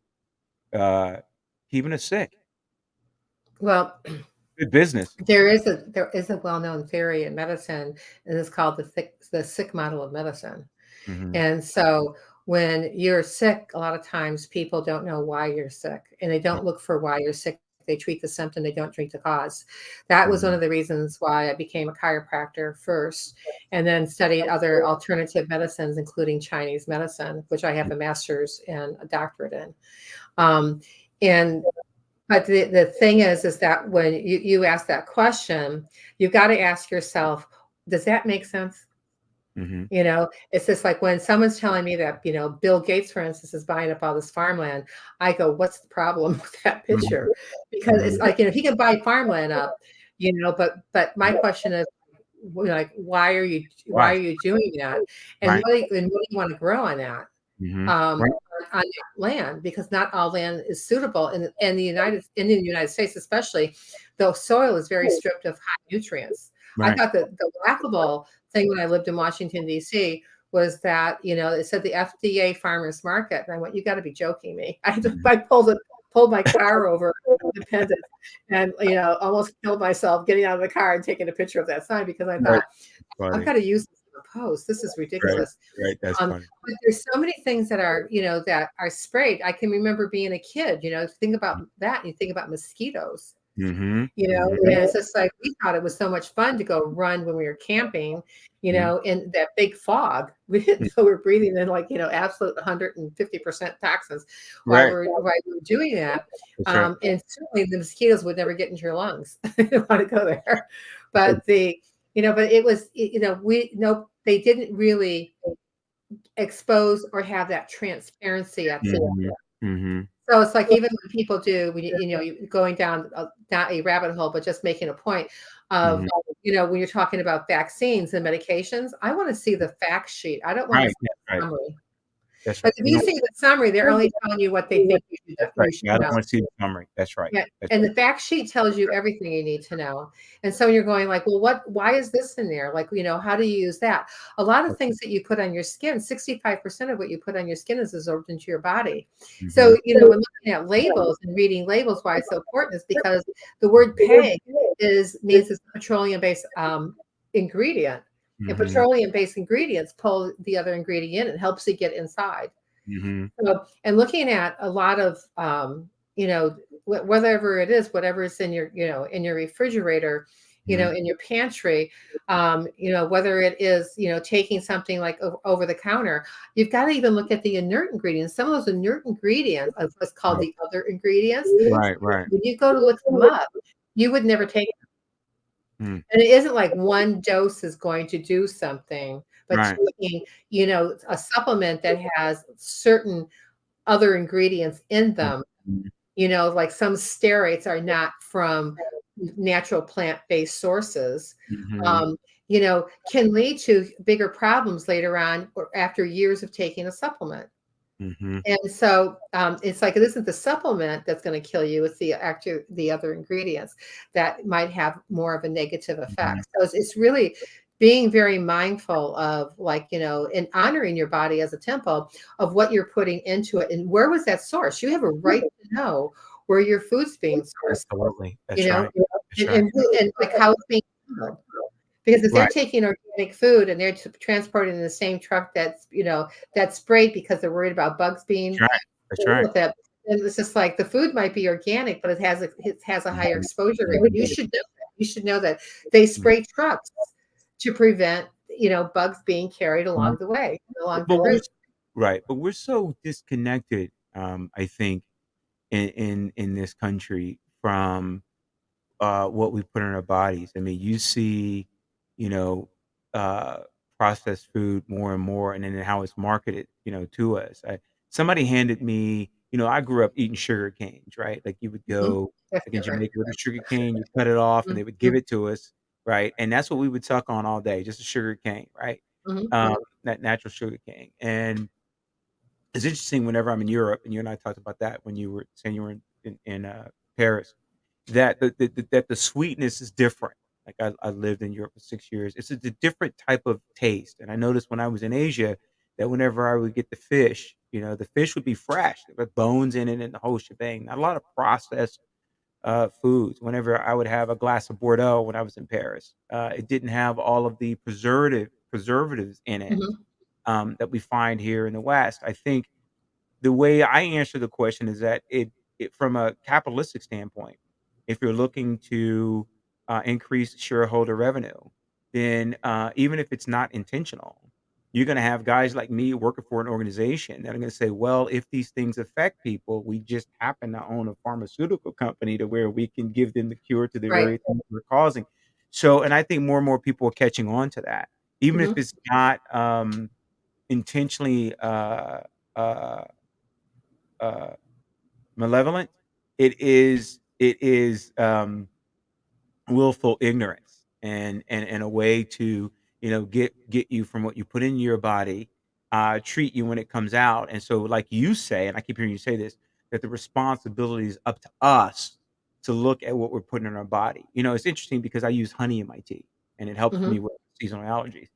uh, keeping us sick? Well, Good business. there is a well-known theory in medicine, and it's called the sick model of medicine. Mhm, And so when you're sick, a lot of times people don't know why you're sick, and they mm, don't look for why you're sick. They treat the symptom, they don't treat the cause. That was one mhm, of the reasons why I became a chiropractor first, and then studied other alternative medicines, including Chinese medicine, which I have a master's and a doctorate in. Um, and but the thing is that when you ask that question, you've got to ask yourself, does that make sense? mhm. It's just like when someone's telling me that, Bill Gates, for instance, is buying up all this farmland, I go, what's the problem with that Mhm, picture? Because it's mhm, like, he can buy farmland up, but my mhm. question is, like, why Why? are you doing that? And Right. what do you want to grow on that? Mhm. um, Right. on that land, because not all land is suitable in the United States, especially. The soil is very stripped of high nutrients. I Right. thought that the laughable thing when I lived in Washington D.C. was that it said the FDA farmers market, and I went, "You got to be joking me!" Mhm. I pulled my car over Independence, and almost killed myself getting out of the car and taking a picture of that sign, because I Right. thought, I've Funny. got to use this in a post. This is Right. ridiculous. Right. That's funny. But there's so many things that are sprayed. I can remember being a kid, think about that, and you think about mosquitoes, Mhm. and Mhm. it's just like we thought it was so much fun to go run when we were camping, Mhm. in that big fog. We Mm. didn't know we were breathing in like, absolute 150% toxins while Right. we were doing that. That's right. And certainly the mosquitoes would never get into your lungs. I didn't want to go there. Right. But but it was, we no, they didn't really expose or have that transparency at the. Mhm. Mhm. So it's like even when people do, when you going down a rabbit hole, but just making a point of, Mhm. when you're talking about vaccines and medications, I want to see the fact sheet. I don't want to Right. see That's a right. summary. That's But right. if You you don't see the summary, they're only telling you what they think That's you right. should Yeah, I don't know. wanna see the summary. That's right. Yeah, That's and right. the fact sheet tells you everything you need to know. And so you're going like, "Well, why is this in there? Like, how do you use that?" A lot of things that you put on your skin, 65% of what you put on your skin is absorbed into your body. So, Mhm. when looking at labels and reading labels, why it's so important is because the word PEG means it's a petroleum-based, ingredient, and Mhm. petroleum-based ingredients pull the other ingredient in, it helps it get inside. Mhm. So, and looking at a lot of, whatever it is, whatever is in your, in your refrigerator, Mhm. in your pantry, whether it is, taking something like over the counter, you've got to even look at the inert ingredients. Some of those inert ingredients are what's called Right. the other ingredients. Right, right. When you go to look them up, you would never take, Mm. and it isn't like one dose is going to do something, but Right. taking, a supplement that has certain other ingredients in them, Mhm. like some stearates are not from natural plant-based sources, Mhm. um, can lead to bigger problems later on or after years of taking a supplement. Mhm. And so, it's like it isn't the supplement that's gonna kill you, it's the other ingredients that might have more of a negative Mhm. effect. So it's really being very mindful of, like, and honoring your body as a temple of what you're putting into it, and where was that source? You have a right to know where your food's being sourced, Absolutely. you That's know, right. That's right. and like how it's being handled. Because if they're Right. taking organic food and they're transporting in the same truck that's sprayed because they're worried about bugs That's being right. That's right. with it, and it's just like the food might be organic, but it has a higher Mhm. exposure rate. You Mhm. should know that. You should know that they Mhm. spray trucks to prevent, bugs being carried Mhm. along the way, along the But we're route. s Right, but we're so disconnected, I think, in this country from what we put in our bodies. I mean, you see, you know, uh, processed food more and more, and then how it's marketed, to us. Somebody handed me, I grew up eating sugar canes, right? Like you would Mhm. go like in Definitely. Jamaica with a sugar cane, you cut it off, and they would give Mhm. it to us, right? And that's what we would suck on all day, just a sugar cane, right? Mhm. That natural sugar cane, and it's interesting whenever I'm in Europe, and you and I talked about that when you were saying you were in Paris, that the sweetness is different. Like, I lived in Europe for 6 years. It's a different type of taste, and I noticed when I was in Asia that whenever I would get the fish, the fish would be fresh, with bones in it and the whole shebang. Not a lot of processed, foods. Whenever I would have a glass of Bordeaux when I was in Paris, it didn't have all of the preservatives in it, Mhm. that we find here in the West. I think the way I answer the question is that it from a capitalistic standpoint, if you're looking to increase shareholder revenue, then even if it's not intentional, you're going to have guys like me working for an organization that are going to say, well, if these things affect people, we just happen to own a pharmaceutical company to where we can give them the cure to the Right. very thing we're causing. So, and I think more and more people are catching on to that, even if Mhm. it's not intentionally uh, uh, malevolent. It is willful ignorance and a way to get you from what you put in your body, treat you when it comes out. And so, like you say, and I keep hearing you say this, that the responsibility is up to us to look at what we're putting in our body. It's interesting because I use honey in my tea, and it helps me Mhm. with seasonal allergies.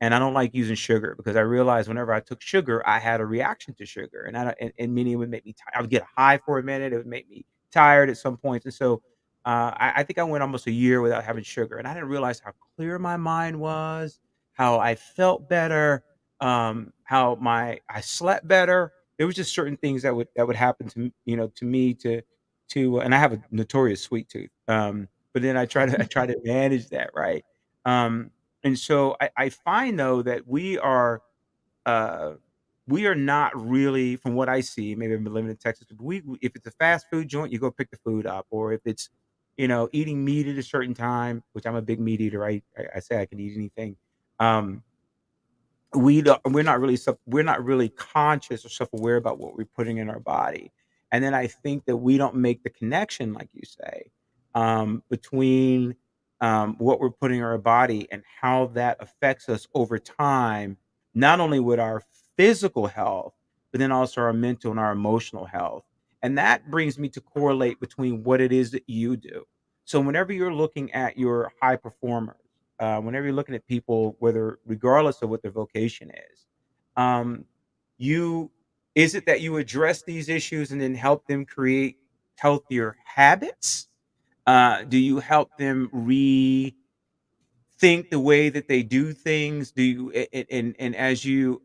And I don't like using sugar because I realized whenever I took sugar, I had a reaction to sugar, and I don't, and meaning it would make me tired. I would get high for a minute. It would make me tired at some points, and so I think I went almost a year without having sugar, and I didn't realize how clear my mind was, how I felt better, how my I slept better. There was just certain things that would happen to me and I have a notorious sweet tooth. But then I try to manage that, right? Um, and so I find though that uh, we are not really, from what I see, maybe I've been living in Texas, but if it's a fast food joint, you go pick the food up, or if it's, eating meat at a certain time, which I'm a big meat eater, I say I can eat anything. Um, we're not really conscious or self-aware about what we're putting in our body. And then I think that we don't make the connection, like you say, between what we're putting in our body and how that affects us over time, not only with our physical health, but then also our mental and our emotional health. And that brings me to correlate between what it is that you do. So whenever you're looking at your high performers, whenever you're looking at people, whether regardless of what their vocation is, um, you is it that you address these issues and then help them create healthier habits? Do you help them rethink the way that they do things? Do you and as you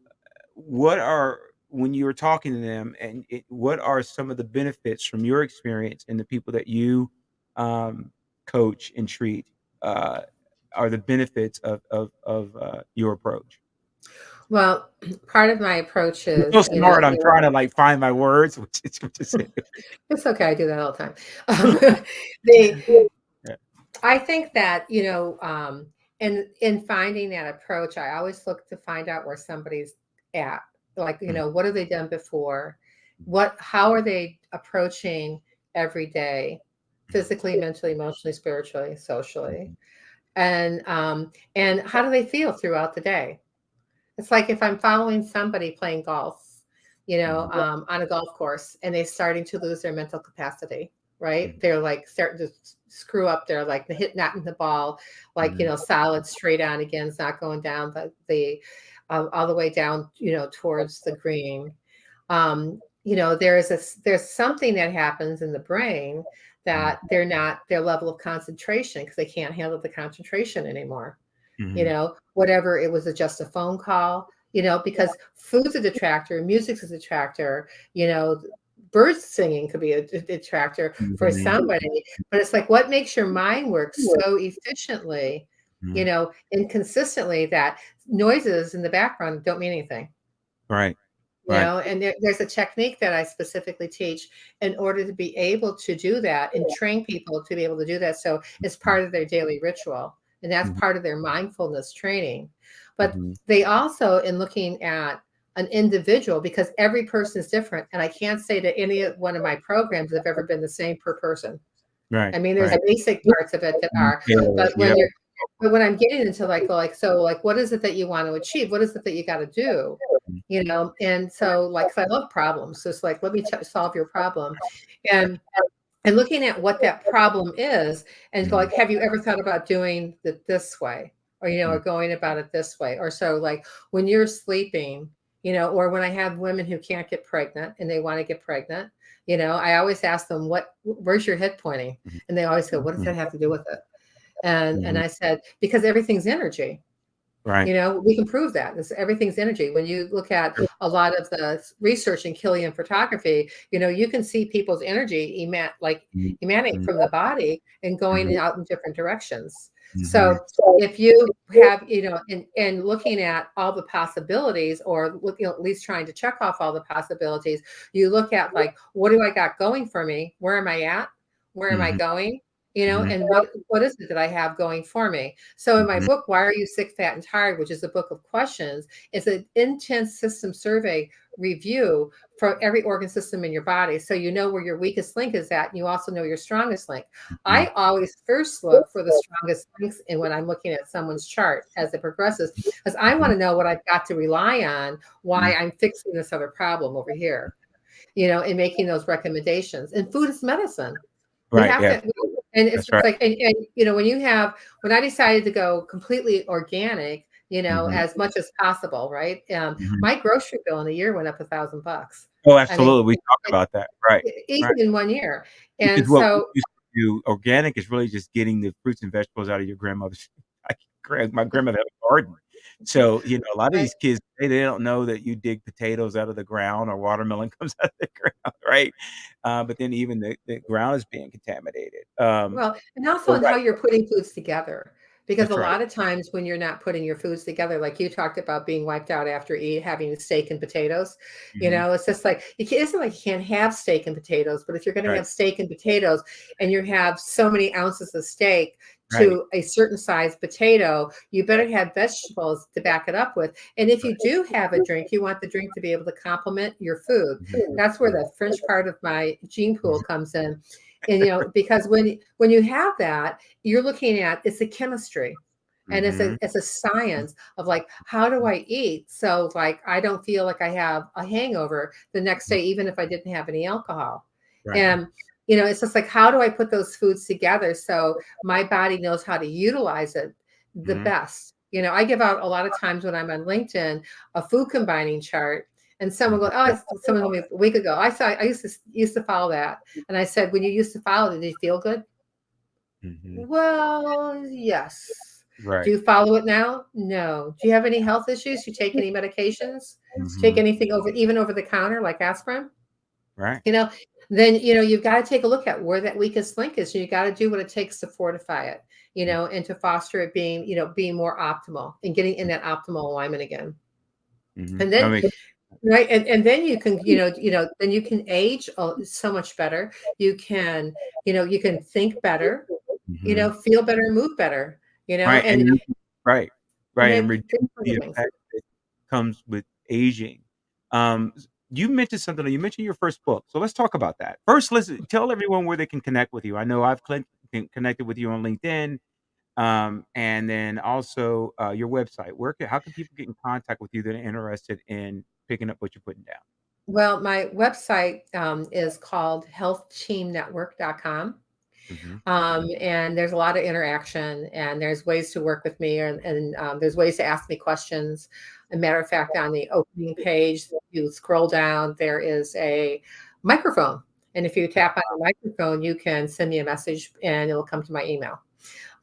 what are when you were talking to them and what are some of the benefits from your experience and the people that you um, coach and treat uh, are the benefits of your approach? Well, part of my approach You're is, so smart. I'm trying to like find my words, which is it's okay. I do that all the time. The yeah. I think that, in finding that approach, I always look to find out where somebody's at. Like, Mhm, what have they done before? mhm, How are they approaching every day, mhm, physically, mentally, emotionally, spiritually, socially? mhm, And how do they feel throughout the day? It's like if I'm following somebody playing golf, mhm, on a golf course, and they're starting to lose their mental capacity, right? mhm, They're like starting to screw up. They're like the hit, not in the ball, like, mhm, solid straight on again. It's not going down all the way down, towards the green. There's something that happens in the brain mhm, that they're not their level of concentration because they can't handle the concentration anymore. mhm, Whatever it was, just a phone call, because food's a detractor, music's a detractor, birds singing could be a detractor for mhm, somebody. But it's like, what makes your mind work so efficiently, mhm. and consistently that noises in the background don't mean anything. Right, right. And there's a technique that I specifically teach in order to be able to do that and train people to be able to do that. So it's Mhm, part of their daily ritual, and that's mhm, part of their mindfulness training. But mhm, they also, in looking at an individual, because every person is different, and I can't say that any one of my programs have ever been the same per person. right, I mean, there's right. basic parts of it that Mhm, are, tailor but it, yeah. but when I'm getting into so like, what is it that you want to achieve? What is it that you got to do? Mhm, And so, like, 'cause I love problems. So it's like, let me solve your problem. And looking at what that problem is and go mhm, like, have you ever thought about doing it this way? Or, or mhm, going about it this way? Or so like when you're sleeping, or when I have women who can't get pregnant and they want to get pregnant, I always ask them, where's your head pointing? mhm, And they always go, what does mhm, that have to do with it? And mhm. I said, because everything's energy. Right. We can prove that. Everything's energy. When you look at Sure. a lot of the research in Killian photography, you can see people's energy Mhm, emanate mhm, from the body and mhm, going out in different directions. mhm, So if you have, and looking at all the possibilities, or looking at least trying to check off all the possibilities, you look at like, what do I got going for me? Where am I at? Where am I mhm, going? mhm, And what is it that I have going for me? So in my mhm, book, Why Are You Sick, Fat, and Tired, which is a book of questions, it's an intense system survey review for every organ system in your body. So you know where your weakest link is at, and you also know your strongest link. mhm, I always first look for the strongest links in when I'm looking at someone's chart as it progresses, because I want mhm, to know what I've got to rely on, why mhm. I'm fixing this other problem over here, and making those recommendations. And food is medicine. We Right, have yeah, to, and it's that's right. like, and when I decided to go completely organic, Mhm, as much as possible, right? mhm. My grocery bill in a year went up $1,000. Oh, I mean, absolutely, we talked it, about that. Right, right. even in one year. Because And what we so, used to do organic is really just getting the fruits and vegetables out of your grandmother's like, my grandmother had a garden. So, a lot of right, these kids, they don't know that you dig potatoes out of the ground or watermelon comes out of the ground, right? But then even the ground is being contaminated. well, and also So in how right, you're putting foods together. Because a that's right. lot of times when you're not putting your foods together, like you talked about being wiped out after having steak and potatoes, Mhm, it's just like, isn't like you can't have steak and potatoes, but if you're going to right, have steak and potatoes and you have so many ounces of steak right, to a certain size potato, you better right, have vegetables to back it up with. And if you right. do have a drink, you want the drink to be able to complement your food. Mhm, That's where mhm, the French part of my gene pool mhm, comes in. And because when you have that, you're looking at, it's a chemistry. And Mhm. it's a science of like, how do I eat? So like I don't feel like I have a hangover the next day, even if I didn't have any alcohol. Right. And it's just like, how do I put those foods together so my body knows how to utilize it the Mhm. best? I give out a lot of times when I'm on LinkedIn a food combining chart, and someone Mhm. goes, "Oh, someone told me a week ago. I used to follow that," and I said, "When you used to follow it, did you feel good?" Mhm. Well, yes. Do Right. you follow it now? No. Do you have any health issues? You take any medications? Take Mhm. anything even over the counter like aspirin? Right. You know, then you've got to take a look at where that weakest link is. You got to do what it takes to fortify it, and to foster it being more optimal and getting in that optimal alignment again. Mhm. And I then mean right, and then you can, then you can age so much better. You can think better, mhm. feel better, move better, Right, and right, go right, and ahead, reduce finish on the the things. effect that comes with aging. You mentioned something, you mentioned your first book, so let's talk about that. First, let's tell everyone where they can connect with you. I know I've connected with you on LinkedIn, and then also, your website. How can people get in contact with you that are interested in picking up what you're putting down? Well, my website is called healthteamnetwork.com. Mhm. And there's a lot of interaction, and there's ways to work with me, and there's ways to ask me questions. A matter of fact, on the opening page, you scroll down, there is a microphone. And if you tap on the microphone, you can send me a message and it'll come to my email.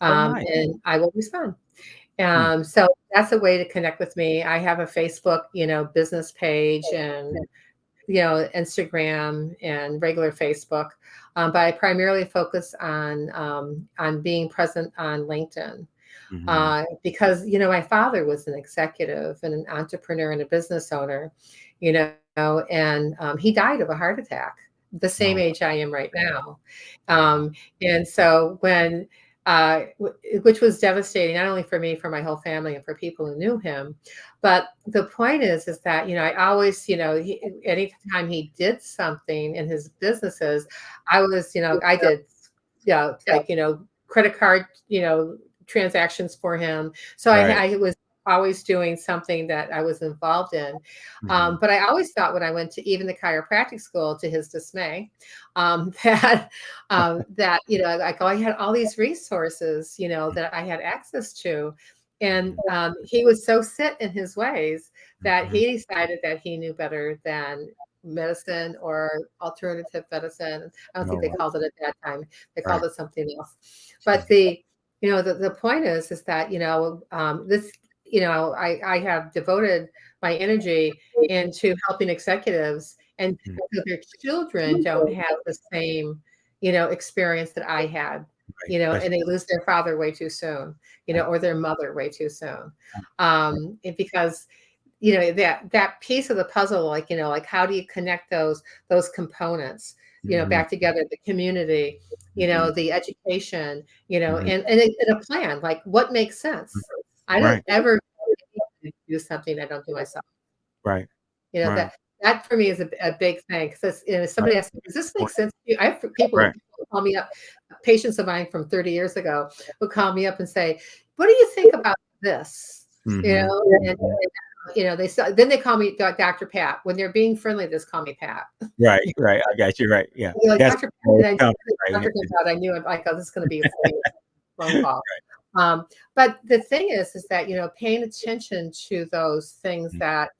Oh, nice. And I will respond. Hmm, So that's a way to connect with me. I have a Facebook, business page, and Instagram and regular Facebook. But I primarily focus on being present on LinkedIn, mhm. because my father was an executive and an entrepreneur and a business owner, and he died of a heart attack, the same Oh, age I am right now. wow. And so which was devastating, not only for me, for my whole family, and for people who knew him. But the point is that, I always, anytime he did something in his businesses, I did, like, credit card, transactions for him. So Right. I was always doing something that I was involved in. Mhm. But I always thought when I went to even the chiropractic school, to his dismay, that like, I had all these resources, that I had access to, and Mhm. he was so set in his ways that Mhm. he decided that he knew better than medicine or alternative medicine. I don't Oh, think they wow. called it at that time. They called Right. it something else. But the point is that, this, I have devoted my energy into helping executives, and Mhm. so their children don't have the same, experience that I had, Right, and especially they lose their father way too soon, right. or their mother way too soon. Right. Because that piece of the puzzle, like, like, how do you connect those components, Mhm. back together, the community, Mhm. the education, Mhm. and a plan, like what makes sense. I don't Right. ever do something I don't do myself. Right. You know, Right. that for me is a big thing, 'cause Right. somebody asks me, "Does this make sense to you?" I have Right. people who call me up, patients of mine from 30 years ago, who call me up and say, "What do you think about this?" Mhm. Mhm. Then they call me Dr. Pat. When they're being friendly, they just call me Pat. Right, right, I got you, right, yeah. They're like, That's "Dr. Pat," where and it I knew comes, the right, when doctor it comes out, I knew, I'm like, "Oh, this is gonna be a funny phone call." right. But the thing is that, paying attention to those things Mhm. that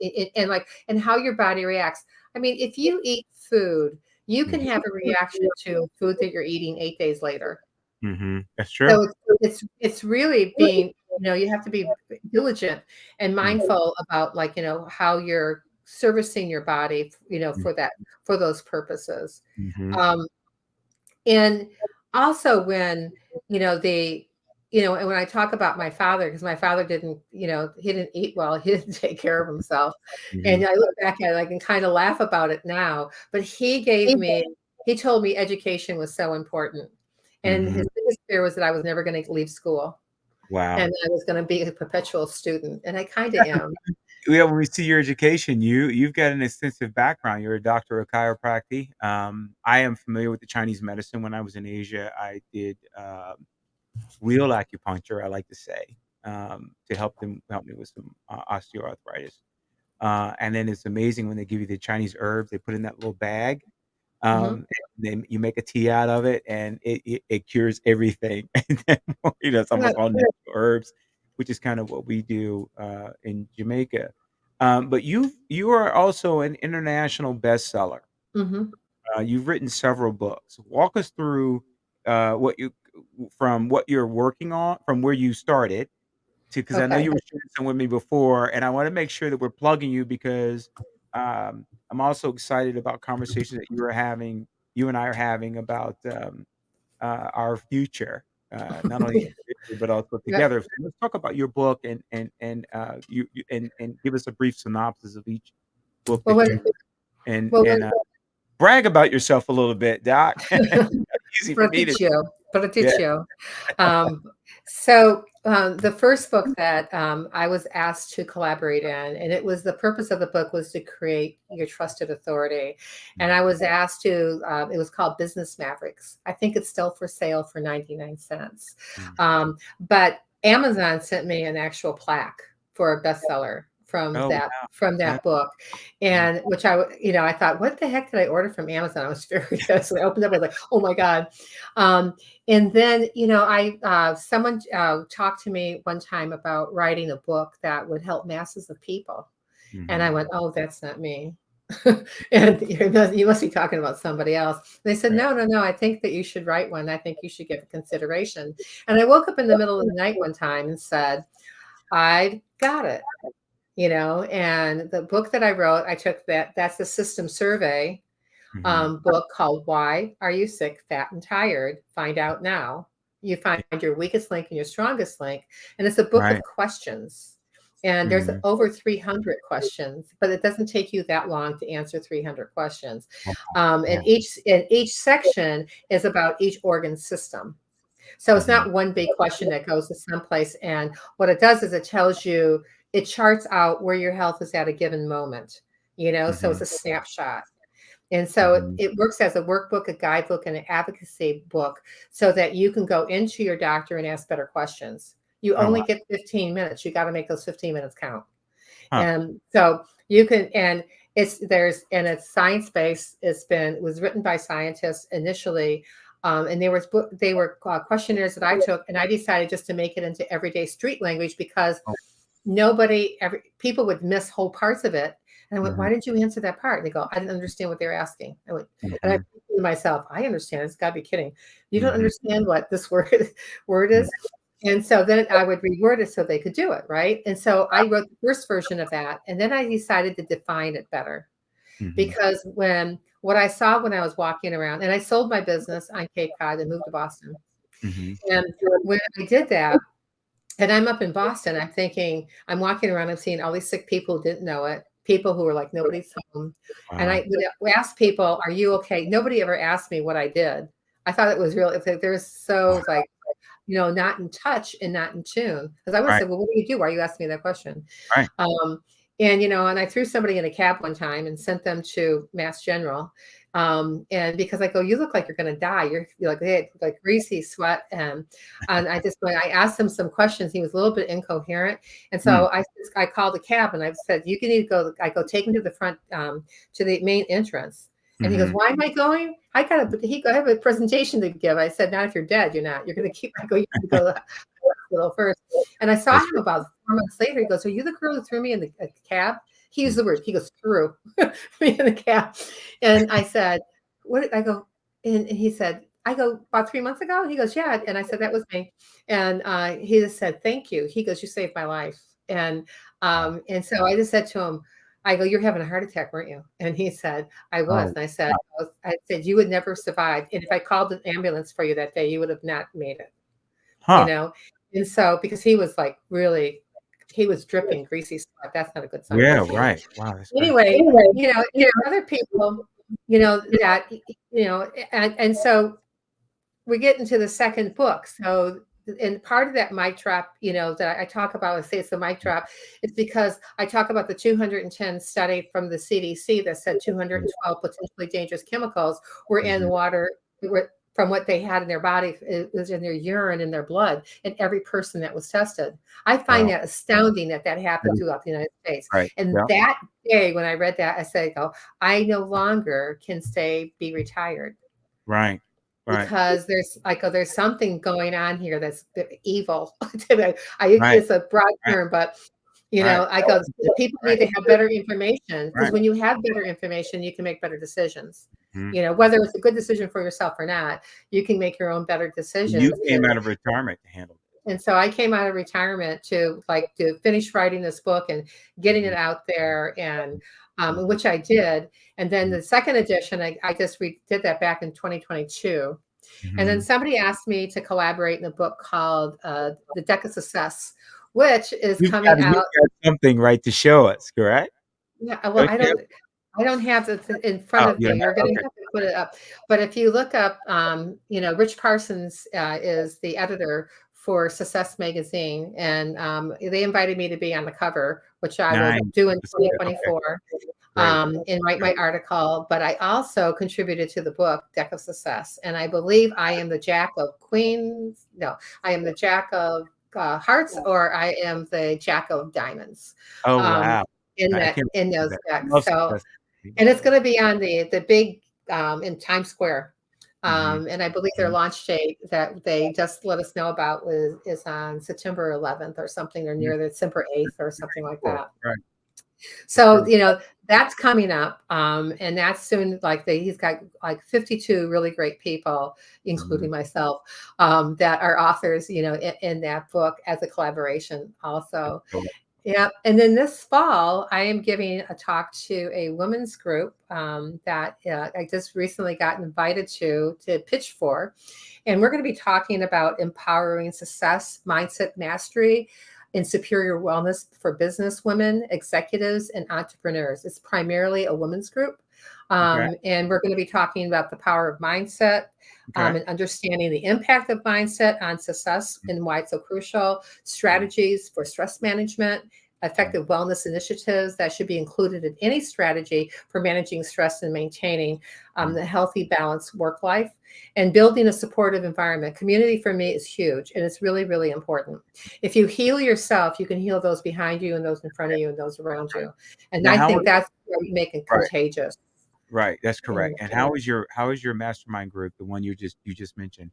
and how your body reacts. I mean, if you eat food, you can Mhm. have a reaction to food that you're eating 8 days later. Mhm. That's true. So it's really being, you have to be diligent and Mhm. mindful about, like, how you're servicing your body, Mhm. for those purposes. Mhm. Um, and also when, the and when I talk about my father, because my father didn't, he didn't eat well, he didn't take care of himself. And Mhm. I look back at it, I can kind of laugh about it now, but he told me education was so important. And his Mhm. biggest fear was that I was never going to leave school Wow. and I was going to be a perpetual student. And I kind of am. Yeah, when we see your education, you've got an extensive background. You're a doctor of chiropractic. I am familiar with the Chinese medicine. When I was in Asia, I did, wheel acupuncture, I like to say. to help me with some osteoarthritis. And then it's amazing when they give you the Chinese herbs they put in that little bag. Mhm. And then you make a tea out of it, and it cures everything. And then, it's Yeah. almost all natural herbs, which is kind of what we do in Jamaica. But you are also an international bestseller. Mhm. You've written several books. Walk us through what you from what you're working on, from where you started to, because I know Okay. you were sharing some with me before, and I want to make sure that we're plugging you because I'm also excited about conversations that you and I are having about our future, not only individually but also Yeah. together. So let's talk about your book and give us a brief synopsis of each book Well, that what you well, and brag about yourself a little bit, Doc. Easy for but me it to did you. But it yeah. did you. Um, the first book that I was asked to collaborate in, and it was the purpose of the book was to create your trusted authority. And I Mhm, was asked to, it was called Business Mavericks. I think it's still for sale for 99 cents. mhm. But Amazon sent me an actual plaque for a bestseller from Oh, that wow. from Yeah. that book, Mhm, and which I thought, what the heck did I order from Amazon? I was very so I opened up, I was like, oh my god. um, and then, I someone talked to me one time about writing a book that would help masses of people, and I mhm. went, "Oh, that's not me." And you must be talking about somebody else. And they said, Right. "No, no, no. I think that you should write one. I think you should give it consideration." And I woke up in the middle of the night one time and said, "I got it." And the book that I wrote, I took that's the system survey Mhm. book called Why Are You Sick, Fat, and Tired? Find Out Now. You find your weakest link and your strongest link. And it's a book Right. of questions. And there's Mhm. over 300 questions, but it doesn't take you that long to answer 300 questions. Wow. And Wow. each section is about each organ system. So it's Mhm. not one big question that goes to someplace. And what it does is it charts out where your health is at a given moment. So it's Mhm. a snapshot. And so it, Mhm. it works as a workbook, a guidebook, and an advocacy book so that you can go into your doctor and ask better questions. You Oh, only wow. get 15 minutes. You got to make those 15 minutes count. Huh. And so you can, and it's science based. It was written by scientists initially. And they were questionnaires that I took, and I decided just to make it into everyday street language because Oh. people would miss whole parts of it. And I went, Mhm. why didn't you answer that part? And they go, I didn't understand what they were asking. I went, and I Mhm. think to myself, I understand. It's got to be kidding. You don't Mhm. understand what this word Mhm. is. And so then I would reword it so they could do it. Right. And so I wrote the first version of that. And then I decided to define it better Mhm. because what I saw when I was walking around, and I sold my business on Cape Cod and moved to Boston. Mhm. And when I did that, and I'm up in Boston, I'm thinking, I'm walking around, I'm seeing all these sick people who didn't know it, people who were like, nobody's home. And Wow. I would ask people, are you okay? Nobody ever asked me what I did. I thought it was real. It's like, they're so like, not in touch and not in tune. Because I would have Right. said, well, what do you do? Why are you asking me that question? Right. Um, and I threw somebody in a cab one time and sent them to Mass General. And because I go, you look like you're going to die. You're like, they had like greasy sweat. And when I asked him some questions, he was a little bit incoherent. And Mm. so I called the cab and I said, you can either go, I go, take him to the front, to the main entrance. And he goes, Mhm. why am I going? I have a presentation to give. I said, not if you're dead, you're not. You're going to keep, I go, you have to go to the hospital first. And I saw That's him right. about 4 months later. He goes, are you the girl who threw me in the cab? He used Mm. the word, he goes, threw me in the cab. And I said, what did I go? And he said, I go, about 3 months ago? He goes, yeah. And I said, that was me. And he just said, thank you. He goes, you saved my life. And Wow. and so I just said to him, I go, you're having a heart attack, weren't you? And he said, I was. Oh, And I said, you would never survive. And if I called an ambulance for you that day, you would have not made it, you huh. know? And so, because he was like really, he was dripping greasy sweat. That's not a good sign. Yeah, right. Wow, that's Anyway, anyway. other people, that, and so we get into the second book. So, and part of that mic drop, that I talk about, I say it's the mic drop, is because I talk about the 210 study from the CDC that said 212 potentially dangerous chemicals were in Mhm. water, were from what they had in their body. It was in their urine, in their blood, in every person that was tested. I find Wow. that astounding that that That happened is throughout the United States. right. And Yeah. that day when I read that, I said, "Oh, I no longer can stay be retired." Right. Right. Because there's like, oh, there's something going on here that's evil. Right. It's a broad Right. term, but Right. I go, the people need Right. to have better information because Right. when you have better information, you can make better decisions. Mhm. Whether it's a good decision for yourself or not, you can make your own better You decisions. came out of retirement to handle And so I came out of retirement to finish writing this book and it. getting it Mhm. out there, and Mhm. which I did. And then Mhm. the second edition, I just did that back in 2022. And then Mhm. somebody asked me to collaborate in a book called The Deck of Success, which is coming You've out. got something, right, to show us, correct? Yeah, well, Don't you? I don't have it in front Oh, of you me. don't You're have gonna okay. have to put it up. But if you look up, Rich Parsons is the editor for Success Magazine, and they invited me to be on the cover, which I will Nice. do in Okay, 2024, great. and write my article. But I also contributed to the book Deck of Success, and I believe I am the Jack of Queens. No, I am the Jack of Hearts, or I am the Jack of Diamonds. Oh, Um, wow. I can't wait in to see those that. I decks. love So, success. and it's going to be on the big in Times Square. Mhm. And I believe their Mhm. launch date that they just let us know about is on September 11th or something, or Mhm. near the December 8th or something like Cool. that. Right. That's So, really that's coming up. And that's soon, he's got like 52 really great people, mhm. including myself, that are authors, in that book as a collaboration That's also. cool. Yeah, and then this fall, I am giving a talk to a women's group that I just recently got invited to pitch for, and we're going to be talking about empowering success, mindset mastery, and superior wellness for business women, executives, and entrepreneurs. It's primarily a women's group, Okay, and we're going to be talking about the power of mindset. okay. And understanding the impact of mindset on success and why it's so crucial, Mhm. strategies for stress management, Mhm. effective wellness initiatives that should be included in any strategy for managing stress and maintaining Mhm. the healthy, balanced work life, and building a supportive environment. Community for me is huge, and it's really, really important. If you heal yourself, you can heal those behind you and those in front of you and those around you. And Now I how think that's where we make it right, contagious. right, that's And correct. And how is your mastermind group, the one you just mentioned?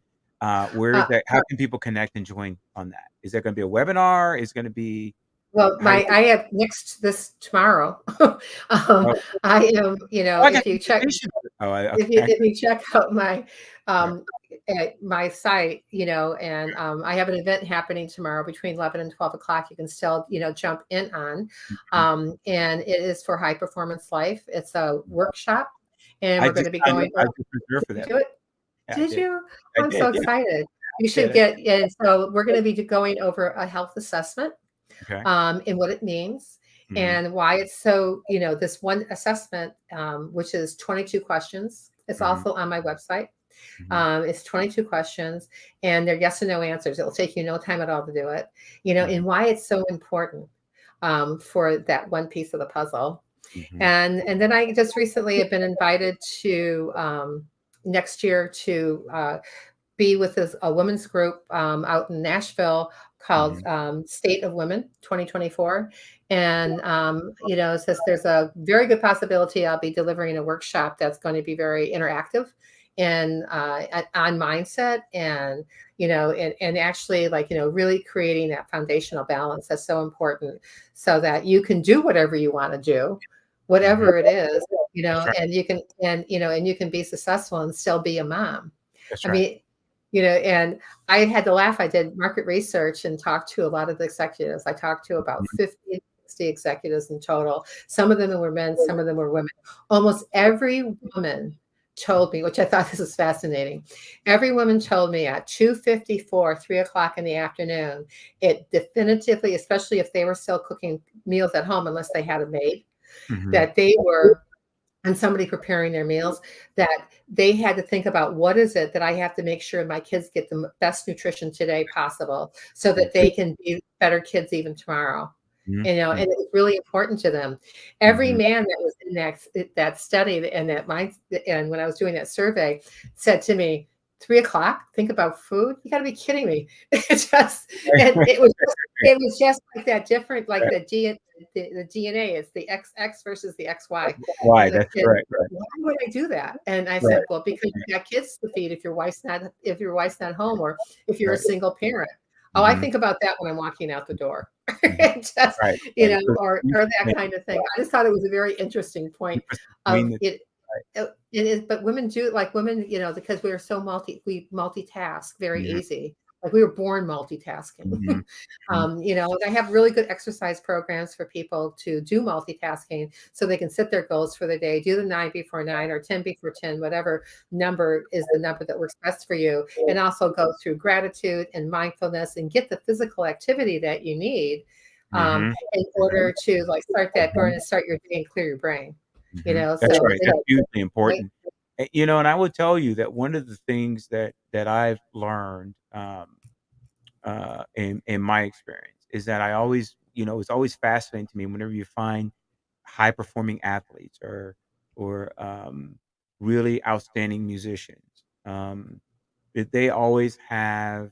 Where is uh, that how can people connect and join on that? Is that gonna be a webinar? Is it gonna be well, how do I have next this tomorrow. um, oh, I am, oh, I got if you check information. Oh, okay. if you check out my Right. my site, and I have an event happening tomorrow between 11 and 12 o'clock. You can still, jump in on, Mhm. and it is for High Performance Life. It's a workshop, and we're going to be going I over. just reserved for Did that. you do it? Yeah, I Did did. you? I I'm so did, yeah, excited. You I should did. get. And so we're going to be going over a health assessment, Okay. and what it means, Mhm. and why it's so, this one assessment, which is 22 questions. It's Mhm. also on my website. Mhm. It's 22 questions, and they're yes and no answers. It'll take you no time at all to do it, Mhm. and why it's so important, for that one piece of the puzzle. Mhm. And then I just recently have been invited to, next year, to be with a women's group out in Nashville called Mhm. State of Women 2024. And, it says there's a very good possibility I'll be delivering a workshop that's going to be very interactive and on mindset, and, and actually, really creating that foundational balance that's so important, so that you can do whatever you want to do, Mhm. whatever it is, That's right. and you can, and you can be successful and still be a mom. That's I right. mean, and I had to laugh. I did market research and talked to a lot of the executives. I talked to about Mhm. 50, 60 executives in total. Some of them were men, some of them were women. Almost every woman told me, which I thought this was fascinating. Every woman told me at 2:54, 3 o'clock in the afternoon, it definitively, especially if they were still cooking meals at home, unless they had a maid, Mhm. that they were, and somebody preparing their meals, that they had to think about, what is it that I have to make sure my kids get the best nutrition today possible, so that they can be better kids even tomorrow. Mhm. And Mhm. it's really important to them. Every Mhm. man that was in that study, and that my, and when I was doing that survey, said to me, 3 o'clock, think about food? You gotta be kidding me. It just and Right, it was just like that different, like right. the DNA, it's the XX versus the XY. Why? And the That's kid, correct, right, "Why would I do that?" And I right, said, "Well, because you got kids to feed if your wife's not home or if you're a right. single parent." Oh, I Mhm, think about that when I'm walking out the door. mhm. Just, Right, right. So or that kind of thing. I just thought it was a very interesting point difference between of the it. right. It is, but women do like women, because we multitask very Mhm, easy. Like we were born multitasking. mhm, mhm, And I have really good exercise programs for people to do multitasking so they can set their goals for the day, do the 9 before 9 or 10 before 10, whatever number is the number that works best for you. And also go through gratitude and mindfulness and get the physical activity that you need mhm, in mhm, order to like start that burn mhm, and start your day and clear your brain. That's So right, that's hugely right? important. And I will tell you that one of the things that I've learned, in my experience is that I always it's always fascinating to me whenever you find high performing athletes or really outstanding musicians, that they always have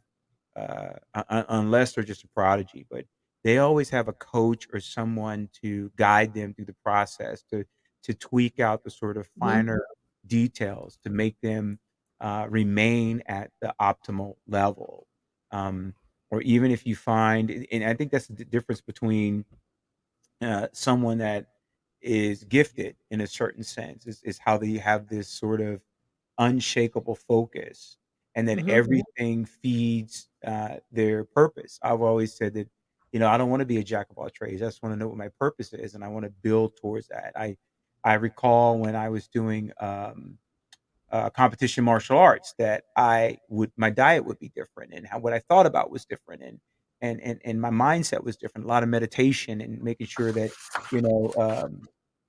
unless they're just a prodigy, but they always have a coach or someone to guide them through the process to tweak out the sort of Mhm, finer details to make them remain at the optimal level. Um, or even if you find, and I think that's the difference between someone that is gifted in a certain sense is how they have this sort of unshakable focus, and then mhm. everything feeds their purpose. I've always said that I don't want to be a jack of all trades. I just want to know what my purpose is, and I want to build towards that. I recall when I was doing competition martial arts that I would my diet would be different and how what I thought about was different and my mindset was different. A lot of meditation and making sure that you know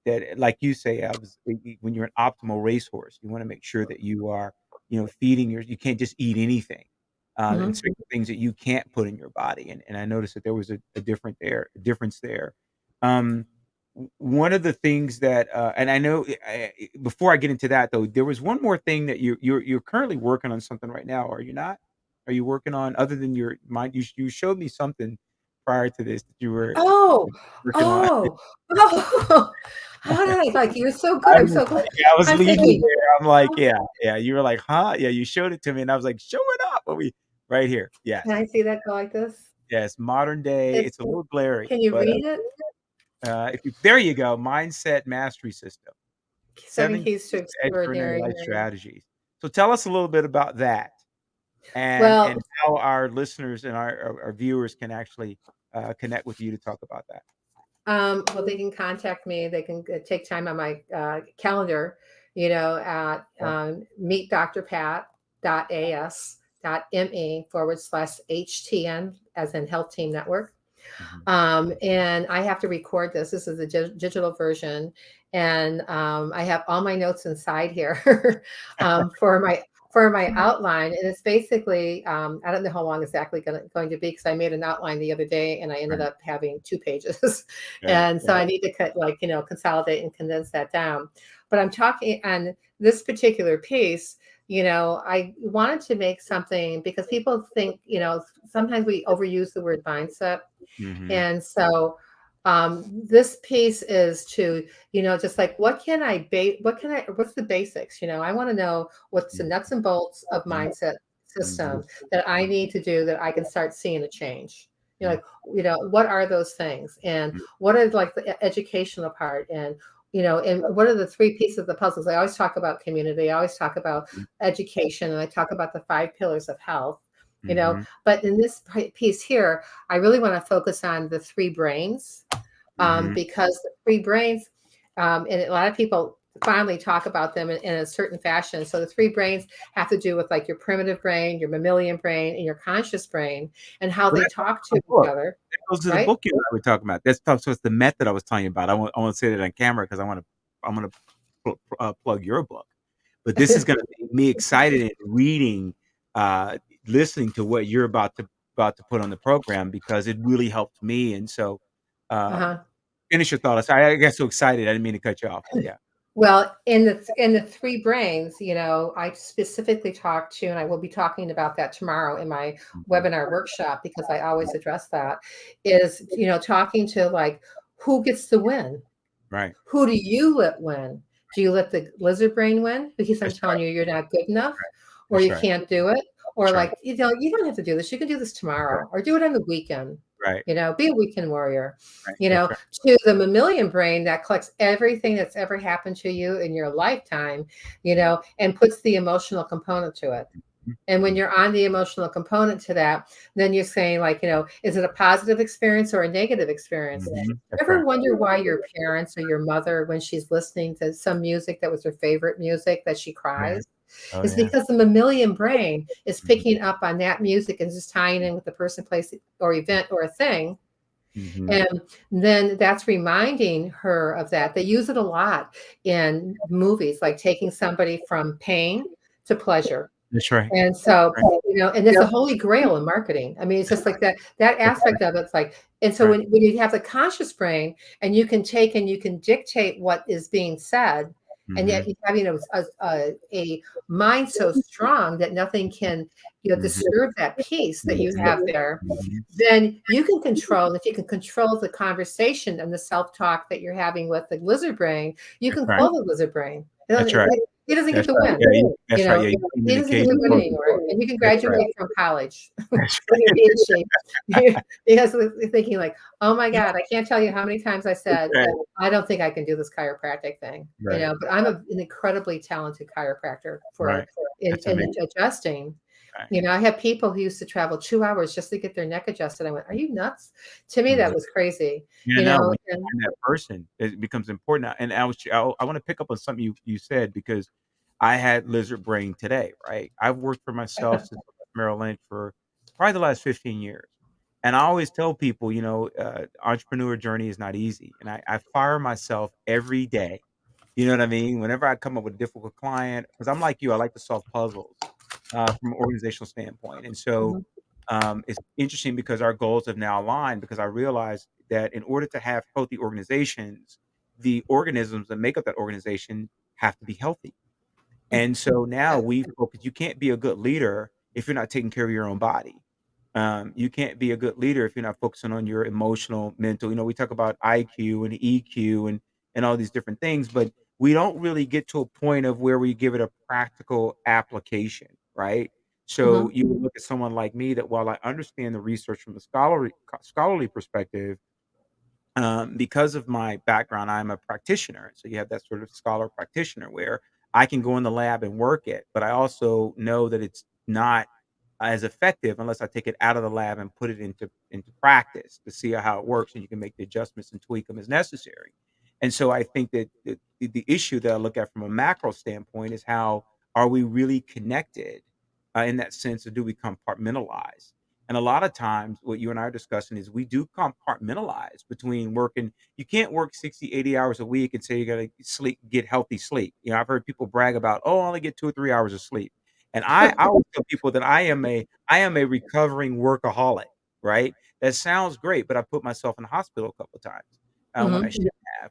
that like you say, when you're an optimal racehorse, you want to make sure that you are feeding you can't just eat anything. And Mhm. certain things that you can't put in your body, and I noticed that there was a difference there. Um, One of the things that, and I know, before I get into that though, there was one more thing that you're currently working on something right now, are you not? Are you working on other than your mind? You showed me something prior to this that you were Oh, working on. oh, oh, how did I like, you're so good, I I'm was so glad. yeah, I was I'm leading you thinking, there. I'm like, "Oh, yeah, yeah. You were like, huh? Yeah, you showed it to me, and I was like, show it up. Are we right here? can Yes, I see that go like this?" yes. Modern day. It's It's a little blurry, can you but read it? if you there you go. Mindset mastery system. 7 7 keys to keys to extraordinary extraordinary. life strategies. So tell us a little bit about that and Well, how our listeners and our viewers can actually, connect with you to talk about that. well, they can contact me. They can take time on my calendar, at Okay. meetdrpat.as.me/HTN, as in Health Team Network. Mhm. And I have to record this. This is the digital version, and I have all my notes inside here for my outline. And it's basically I don't know how long exactly going to be because I made an outline the other day and I ended Right, up having 2 pages, right, and so right. I need to consolidate and condense that down. But I'm talking on this particular piece. I wanted to make something because people think, sometimes we overuse the word mindset, Mhm, and so this piece is to, just like what's the basics? I want to know what's the mhm, nuts and bolts of mhm, mindset mhm, system that I need to do that I can start seeing a change. mhm, Like, what are those things? And mhm, what is like the educational part? And what are the three pieces of the puzzles? I always talk about community. I always talk about education, and I talk about the 5 pillars of health. mhm, But in this piece here, I really want to focus on the three brains, mhm, because the three brains, and a lot of people finally talk about them in a certain fashion. So the three brains have to do with like your primitive brain, your mammalian brain, and your conscious brain, and how Well, they that goes talk to to the each book. other, That goes to the right? book you and I were talking about. That's talk so it's the method I was telling you about. I wanna say that on camera 'cause I'm gonna plug your book. But this is gonna make me excited in reading, listening to what you're about to put on the program because it really helped me, and so, um, Uh-huh. finish your thought. Sorry, I got so excited, I didn't mean to cut you off. Yeah. Well, in the three brains, I specifically talked to, and I will be talking about that tomorrow in my Mhm. webinar workshop because I always address that, is, talking to like who gets the win? Right. Who do you let win? Do you let the lizard brain win because I'm That's telling right. you you're not good enough or That's you right. can't do it? Or That's right. like, you don't have to do this. You can do this Right. tomorrow or do it on the weekend. Right. Be a weekend warrior. Right. You That's know, right. to the mammalian brain that collects everything that's ever happened to you in your lifetime, and puts the emotional component to it. Mhm. And when Mhm. you're on the emotional component to that, then you're saying, like, is it a positive experience or a negative experience? Mhm. That's Ever right. wonder why your parents or your mother, when she's listening to some music that was her favorite music, that she Yeah. cries? Oh, It's yeah. because the mammalian brain is Mhm. picking up on that music and just tying in with the person, place, or event or a thing. Mhm. And then that's reminding her of that. They use it a lot in movies, like taking somebody from pain to pleasure. That's right. And so, Right. and it's a holy grail in marketing. I mean, it's just like that That's aspect of it's like, and so right. when you have the conscious brain and you can take and you can dictate what is being said, and yet Mhm. you have, a mind so strong that nothing can, Mhm. disturb that peace that you Mhm. have there, Mhm. then you can control, if you can control the conversation and the self-talk that you're having with the lizard brain, you That's can right. call the lizard brain. That's right. He doesn't get That's the right. win. Yeah, You that's right. know, Yeah, you he doesn't get communicate the and win focus. anymore, and you can That's right. graduate from college That's when you're he and she. Because they're thinking like, "Oh my god, I can't tell you how many times I said, right. I don't think I can do this chiropractic thing," Right. but I'm an incredibly talented chiropractor Right. for in That's adjusting. right. I have people who used to travel 2 hours just to get their neck adjusted. I went, "Are you nuts?" To me, that Mhm. was crazy, Yeah, no, when you and find that person, it becomes important. And I wanna pick up on something you said because I had lizard brain today, right? I've worked for myself since I left Merrill Lynch for probably the last 15 years. And I always tell people, entrepreneur journey is not easy. And I fire myself every day. You know what I mean? Whenever I come up with a difficult client, because I'm like you, I like to solve puzzles from an organizational standpoint. And so Mhm, it's interesting because our goals have now aligned because I realized that in order to have healthy organizations, the organisms that make up that organization have to be healthy. And so now we focus you can't be a good leader if you're not taking care of your own body. You can't be a good leader if you're not focusing on your emotional, mental. We talk about IQ and EQ and all these different things, but we don't really get to a point of where we give it a practical application, right? So mhm, you would look at someone like me that while I understand the research from a scholarly perspective, because of my background, I'm a practitioner. So you have that sort of scholar practitioner where I can go in the lab and work it, but I also know that it's not as effective unless I take it out of the lab and put it into practice to see how it works, and you can make the adjustments and tweak them as necessary. And so I think that the issue that I look at from a macro standpoint is how are we really connected in that sense, or do we compartmentalize? And a lot of times, what you and I are discussing is we do compartmentalize between working. You can't work 60, 80 hours a week and say you got to sleep, get healthy sleep. I've heard people brag about, oh, I only get 2 or 3 hours of sleep. And I always tell people that I am a recovering workaholic, right? That sounds great, but I put myself in the hospital a couple of times when I mhm, shouldn't have.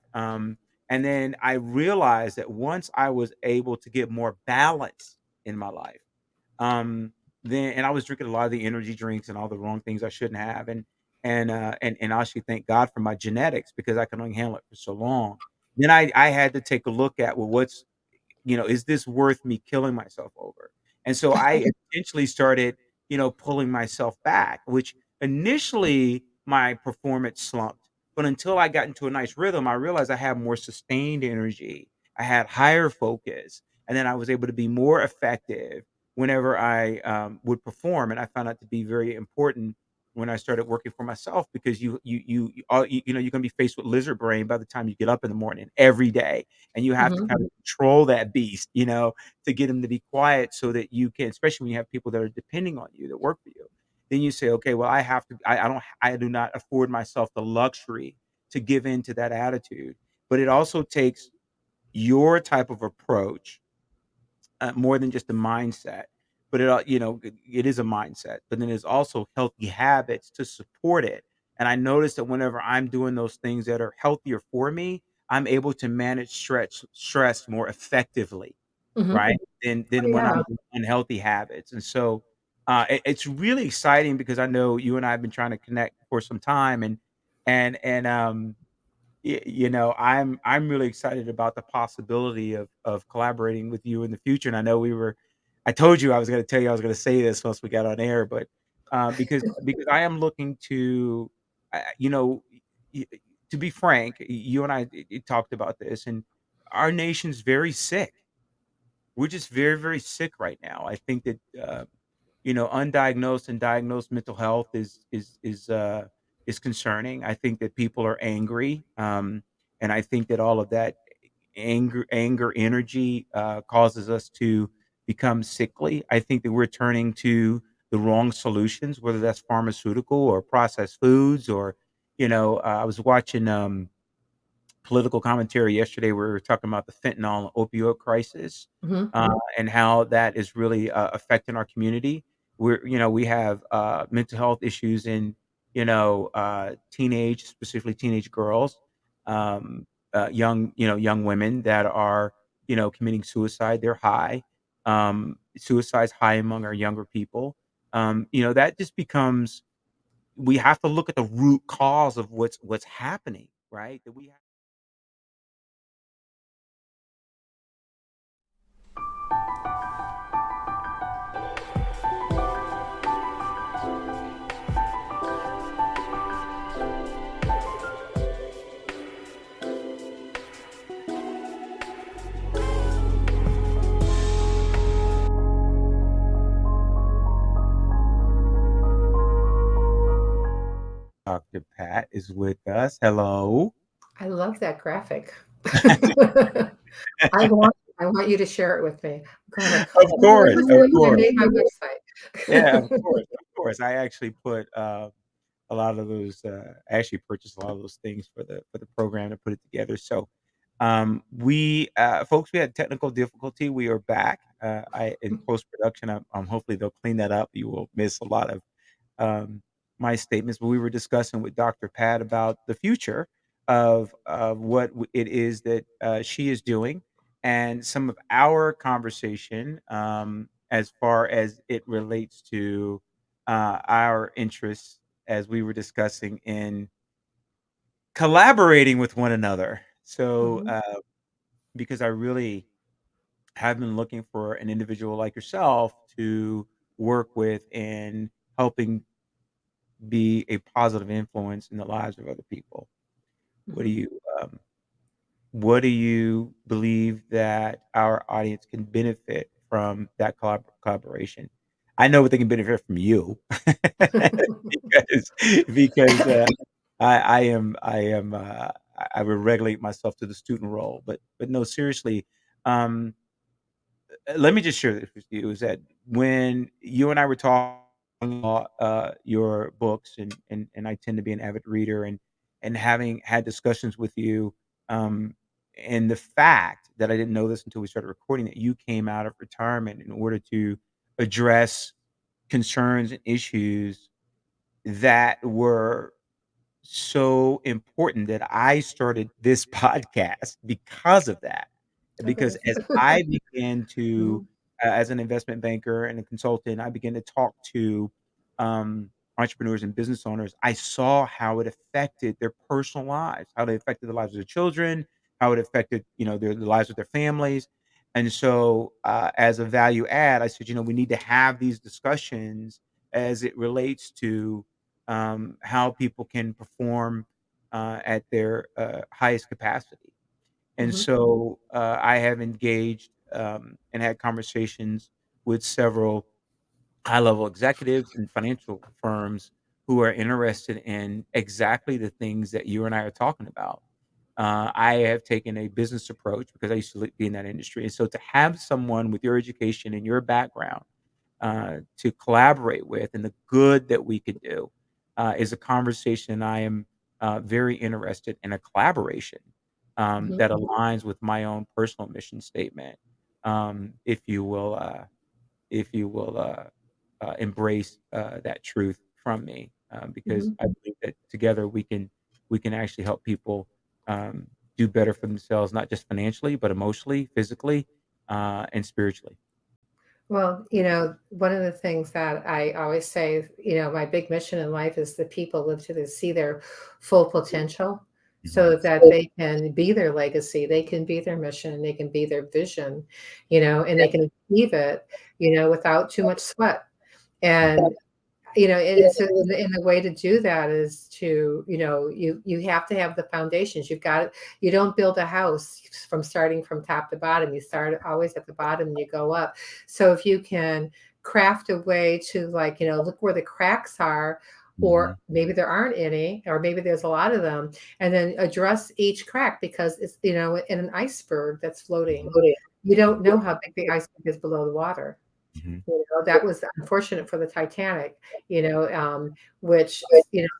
And then I realized that once I was able to get more balance in my life, um, then and I was drinking a lot of the energy drinks and all the wrong things I shouldn't have, and I actually thank God for my genetics because I can only handle it for so long. Then I had to take a look at, well, is this worth me killing myself over? And so I intentionally started, pulling myself back, which initially my performance slumped. But until I got into a nice rhythm, I realized I had more sustained energy. I had higher focus, and then I was able to be more effective whenever I would perform. And I found that to be very important when I started working for myself because you're gonna be faced with lizard brain by the time you get up in the morning every day, and you have to mhm, kind of control that beast, to get him to be quiet so that you can, especially when you have people that are depending on you that work for you. Then you say, okay, well, I have to, I do not afford myself the luxury to give in to that attitude. But it also takes your type of approach more than just a mindset. But it is a mindset, but then there's also healthy habits to support it. And I notice that whenever I'm doing those things that are healthier for me, I'm able to manage stress more effectively, Mhm. right? Oh, Than when I'm yeah. in unhealthy habits. And so it's really exciting because I know you and I have been trying to connect for some time, and I'm really excited about the possibility of collaborating with you in the future. And I know I told you I was going to tell you I was going to say this once we got on air, but because I am looking to, you know, y- to be frank, you and I talked about this, and our nation's very sick. We're just very, very sick right now. I think that undiagnosed and diagnosed mental health is concerning. I think that people are angry, and I think that all of that anger energy causes us to become sickly. I think that we're turning to the wrong solutions, whether that's pharmaceutical or processed foods, or I was watching political commentary yesterday where we were talking about the fentanyl and opioid crisis, Mhm. and how that is really affecting our community. We have mental health issues in, specifically teenage girls, young women that are, committing suicide. They're high. Suicide's high among our younger people. That just becomes, we have to look at the root cause of what's happening, right? That we have. Dr. Pat is with us. Hello. I love that graphic. I want you to share it with me. I'm gonna Of course, that's of what I'm gonna course. name my Yeah, of website. course, of course. I actually put, a lot of those, I actually purchased a lot of those things for the program to put it together. So, folks, we had technical difficulty. We are back. I in post-production, hopefully they'll clean that up. You will miss a lot of um, my statements, but we were discussing with Dr. Pat about the future of what it is that she is doing, and some of our conversation as far as it relates to our interests, as we were discussing in collaborating with one another. So, Mhm, because I really have been looking for an individual like yourself to work with in helping be a positive influence in the lives of other people. What do mhm. you um, what do you believe that our audience can benefit from that collaboration? I know what they can benefit from you because because I would regulate myself to the student role, but no, seriously, um, let me just share this with you, is that when you and I were talking about, your books, and I tend to be an avid reader, and having had discussions with you, um, and the fact that I didn't know this until we started recording, that you came out of retirement in order to address concerns and issues that were so important, that I started this podcast because of that. Because Okay. as I began to, Mhm, as an investment banker and a consultant, I began to talk to entrepreneurs and business owners. I saw how it affected their personal lives, how it affected the lives of their children, how it affected, the lives of their families. And so, as a value add, I said, we need to have these discussions as it relates to how people can perform at their highest capacity. And mhm, so I have engaged and had conversations with several high level executives and financial firms who are interested in exactly the things that you and I are talking about. I have taken a business approach because I used to be in that industry. And so to have someone with your education and your background to collaborate with, and the good that we could do is a conversation I am very interested in, a collaboration mhm, that aligns with my own personal mission statement. If you will, embrace that truth from me, because mhm, I believe that together we can actually help people. do better for themselves, not just financially, but emotionally, physically, and spiritually. Well, one of the things that I always say, my big mission in life is that people live to see their full potential so Mhm. that they can be their legacy, they can be their mission, they can be their vision, and they can achieve it, without too much sweat. And and the way to do that is to, you have to have the foundations. You don't build a house from starting from top to bottom. You start always at the bottom and you go up. So if you can craft a way to, like, look where the cracks are, or Mhm. maybe there aren't any, or maybe there's a lot of them, and then address each crack, because it's, in an iceberg that's floating, Mhm. you don't know how big the iceberg is below the water. Mhm. That was unfortunate for the Titanic, which,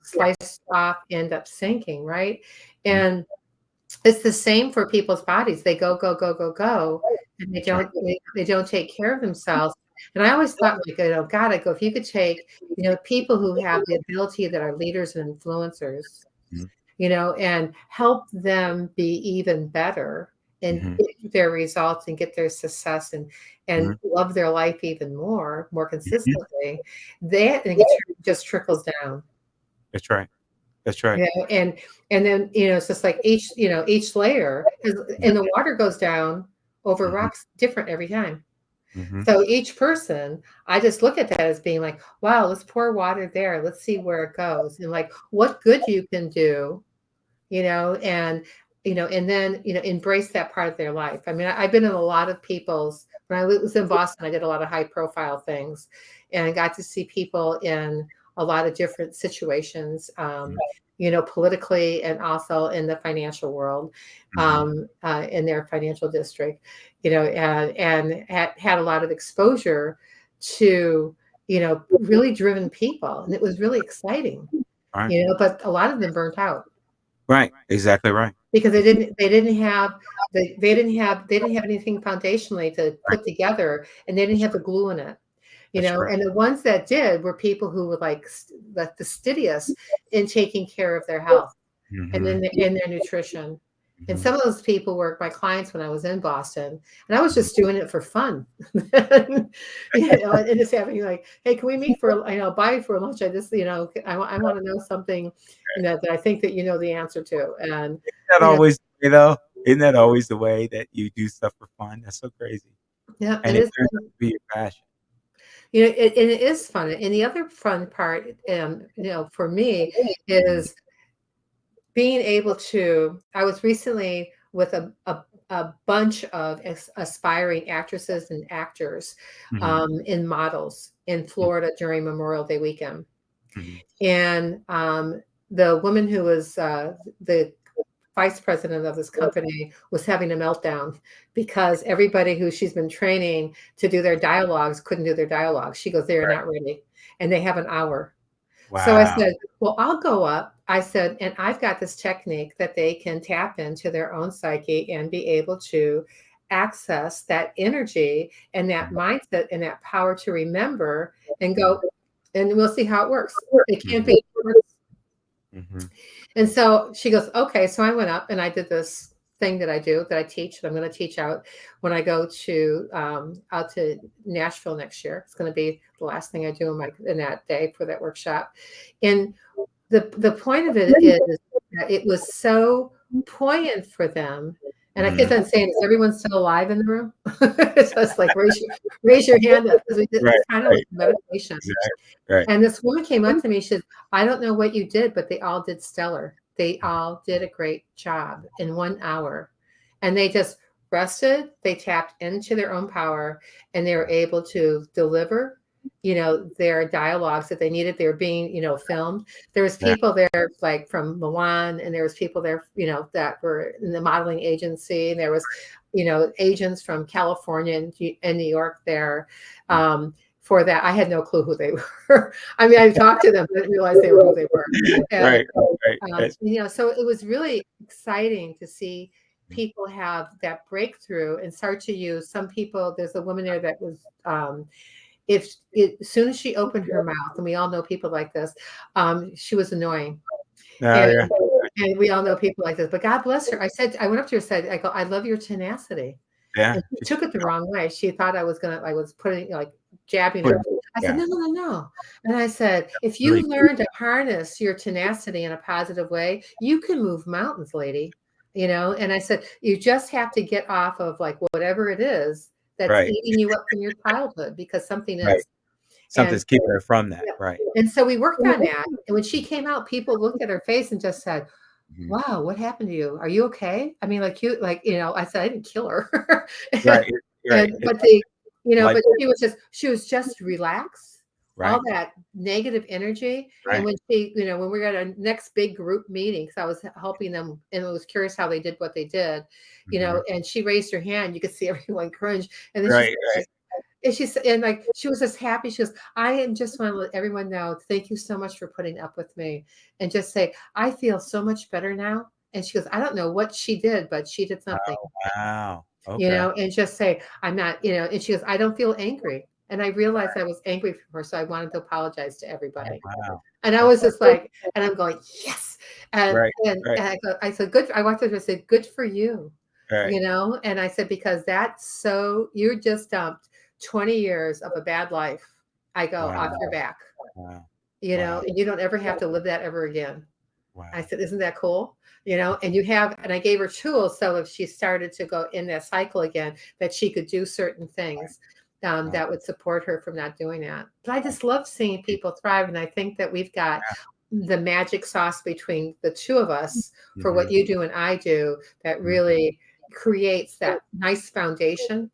sliced off, end up sinking, right? Mhm. And it's the same for people's bodies. They go, go, go, go, go, and That's right. they don't take care of themselves. And I always thought, like, God, I go, if you could take, people who have the ability, that are leaders and influencers, Mhm. and help them be even better and Mhm. get their results and get their success, and Mhm. love their life even more Mhm. consistently. That, and it just trickles down. That's right. That's right. And then, it's just like each layer, Mhm. and the water goes down over Mhm. rocks different every time. Mhm. So each person, I just look at that as being like, wow, let's pour water there. Let's see where it goes, and like what good you can do, and and then embrace that part of their life. I mean, I've been in a lot of people's, when I was in Boston, I did a lot of high profile things, and I got to see people in a lot of different situations, Mhm. politically, and also in the financial world, Mhm. in their financial district, and had a lot of exposure to, really driven people, and it was really exciting, Right. but a lot of them burnt out Right. Exactly right. because they didn't have anything foundationally to Right. put together, and they didn't That's have the right. glue in it, That's right. and the ones that did were people who were like fastidious in taking care of their health, and Mhm. then in their nutrition. And Mhm. some of those people were my clients when I was in Boston, and I was Mhm. just doing it for fun. And just having, like, hey, can we meet for, buy for lunch? I just, I want to know something, that I think that the answer to. And Isn't that you know, always the way, though? Isn't that always the way that you do stuff for fun? That's so crazy, yeah, and it it is. turns out to be your passion. And it is fun. And the other fun part, for me, Mhm. is being able to. I was recently with a bunch of aspiring actresses and actors, Mhm. in models in Mhm. Florida during Memorial Day weekend. Mhm. And the woman who was the vice president of this company was having a meltdown because everybody who she's been training to do their dialogues couldn't do their dialogues. She goes, they're Right. not ready. And they have an hour. So I Wow. said, well, I'll go up. I said, and I've got this technique that they can tap into their own psyche and be able to access that energy and that Mhm. mindset and that power to remember and go, and we'll see how it works. It can't Mhm. be words. Mhm. And so she goes, okay. So I went up and I did this thing that I do, that I teach, that I'm going to teach out when I go to out to Nashville next year. It's going to be the last thing I do in that day for that workshop. And the point of it is that it was so poignant for them. And I kept Mhm. on saying, "Is everyone still alive in the room?" So it's like raise your hand up, because Right, it's kind of like right, meditation. exactly, right. And this woman came up to me, she said, "I don't know what you did, but they all did stellar. They all did a great job in 1 hour." And they just rested, they tapped into their own power, and they were able to deliver, their dialogues that they needed. They were being, filmed. There was Yeah, people there, like, from Milan, and there was people there, that were in the modeling agency, and there was, agents from California and New York there. mm, For that, I had no clue who they were. I mean, I talked to them, but didn't realize they were who they were. And, right, right, that's so it was really exciting to see mm, people have that breakthrough and start to use. Some people, there's a woman there that was, if it, as soon as she opened her mouth, and we all know people like this, she was annoying. oh, And yeah, And we all know people like this, but God bless her. I went up to her and said, I go, "I love your tenacity." Yeah, And she just took it the wrong way. She thought I was putting, like, jabbing put her. it I said, yeah, "No, no, no, no." And I said, "If you really cool. learn to harness your tenacity in a positive way, you can move mountains, lady." And I said, "You just have to get off of, like, whatever it is that's Right, eating you up from your childhood, because something right. is." And Something's keeping her from that, yeah, right. and so we worked on that, and when she came out, people looked at her face and just said, Mhm. "Wow, what happened to you? Are you okay?" I mean, I said, "I didn't kill her." Right, And right. It's but like she was just relaxed, all right, that negative energy, and right. when we got our next big group meeting, 'cause I was helping them, and I was curious how they did what they did, Mhm. and she raised her hand, you could see everyone cringe, and then she Right, said, right. like, she was just happy. She goes, "I am just want to let everyone know, thank you so much for putting up with me." And just say, "I feel so much better now." And she goes, "I don't know what she did, but she did something." Oh, wow. Okay. And just say, "I'm not," and she goes, "I don't feel angry." And I realized I was angry for her. So I wanted to apologize to Oh, everybody. wow. And I That's was just like, and I'm going, "Yes." And, right, and, right, and I said, "Good." I walked over and said, "Good for you." right. And I said, "Because you just dumped 20 years of a bad life, I go, off Wow, your back, wow, wow, and you don't ever have to live that ever again." I wow. said, "Isn't that cool?" And I gave her tools. So if she started to go in that cycle again, that she could do certain things Wow, that would support her from not doing that. But I just love seeing people thrive. And I think that we've got the magic sauce between the two of us for what mhm, you do and I do that mhm. really creates that nice foundation,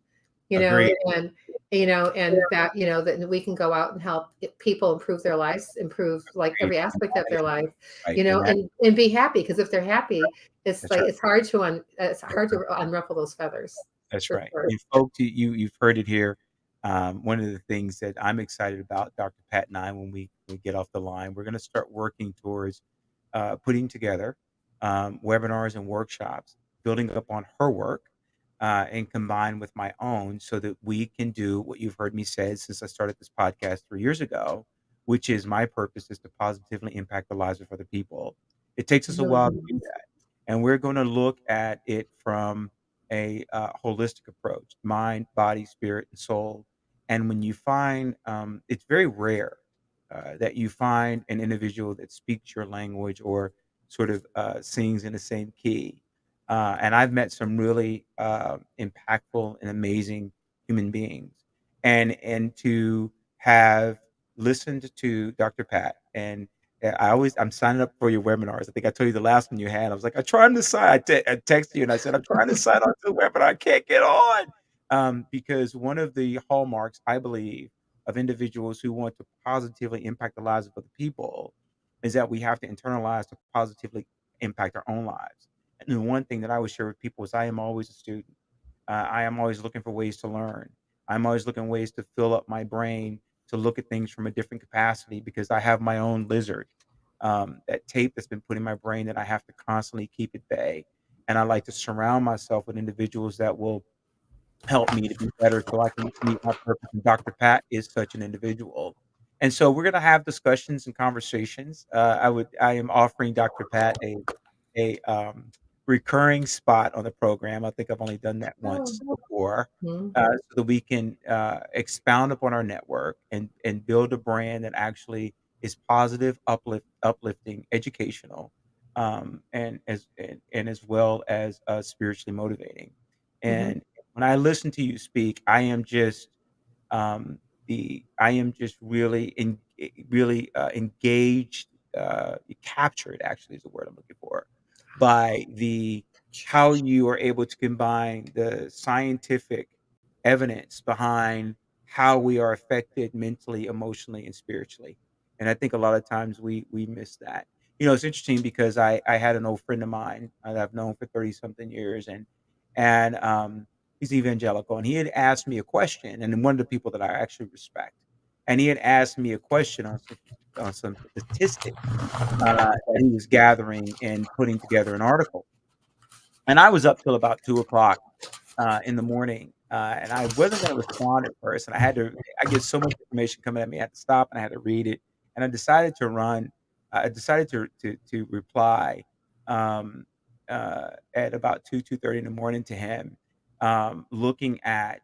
you know, Agreed. and that we can go out and help people improve their lives, improve like Agreed. every aspect of their life, Right, and that and be happy. Because if they're happy, that's right. it's hard to unruffle those feathers, That's for right. sure. And folks, you've heard it here. One of the things that I'm excited about, Dr. Pat and I, when we get off the line, we're going to start working towards putting together webinars and workshops, building up on her work, and combined with my own, so that we can do what you've heard me say since I started this podcast 3 years ago, which is my purpose is to positively impact the lives of other people. It takes us a Really. while to do that, and we're going to look at it from a holistic approach: mind, body, spirit, and soul. And when you find, it's very rare that you find an individual that speaks your language or sort of sings in the same key. And I've met some really impactful and amazing human beings. And to have listened to Dr. Pat, and I'm signing up for your webinars. I think I told you the last one you had. I was like, I'm trying to sign. I texted you and I said, I'm trying to sign on to the webinar. I can't get on. Because one of the hallmarks, I believe, of individuals who want to positively impact the lives of other people is that we have to internalize to positively impact our own lives. And the one thing that I would share with people is I am always a student. I am always looking for ways to learn. I'm always looking ways to fill up my brain to look at things from a different capacity because I have my own lizard, that tape that's been put in my brain that I have to constantly keep at bay. And I like to surround myself with individuals that will help me to be better so I can meet my purpose, and Dr. Pat is such an individual. And so we're gonna have discussions and conversations. I am offering Dr. Pat a recurring spot on the program. I think I've only done that Oh, once before, mhm. so that we can, expound upon our network and build a brand that actually is positive, uplifting, educational, and as well as, spiritually motivating. Mhm. And when I listen to you speak, um, I am just really, engaged, captured actually is the word I'm looking for, by the how you are able to combine the scientific evidence behind how we are affected mentally, emotionally, and spiritually. And I think a lot of times we miss that. It's interesting because I had an old friend of mine that I've known for 30 something years, and he's evangelical, and he had asked me a question, and one of the people that I actually respect, and he had asked me a question on some statistics that he was gathering and putting together an article. And I was up till about 2 o'clock in the morning, and I wasn't going to respond at first. And I get so much information coming at me, I had to stop and I had to read it. And I decided to run. I decided to reply. um, at about 2:30 in the morning to him, looking at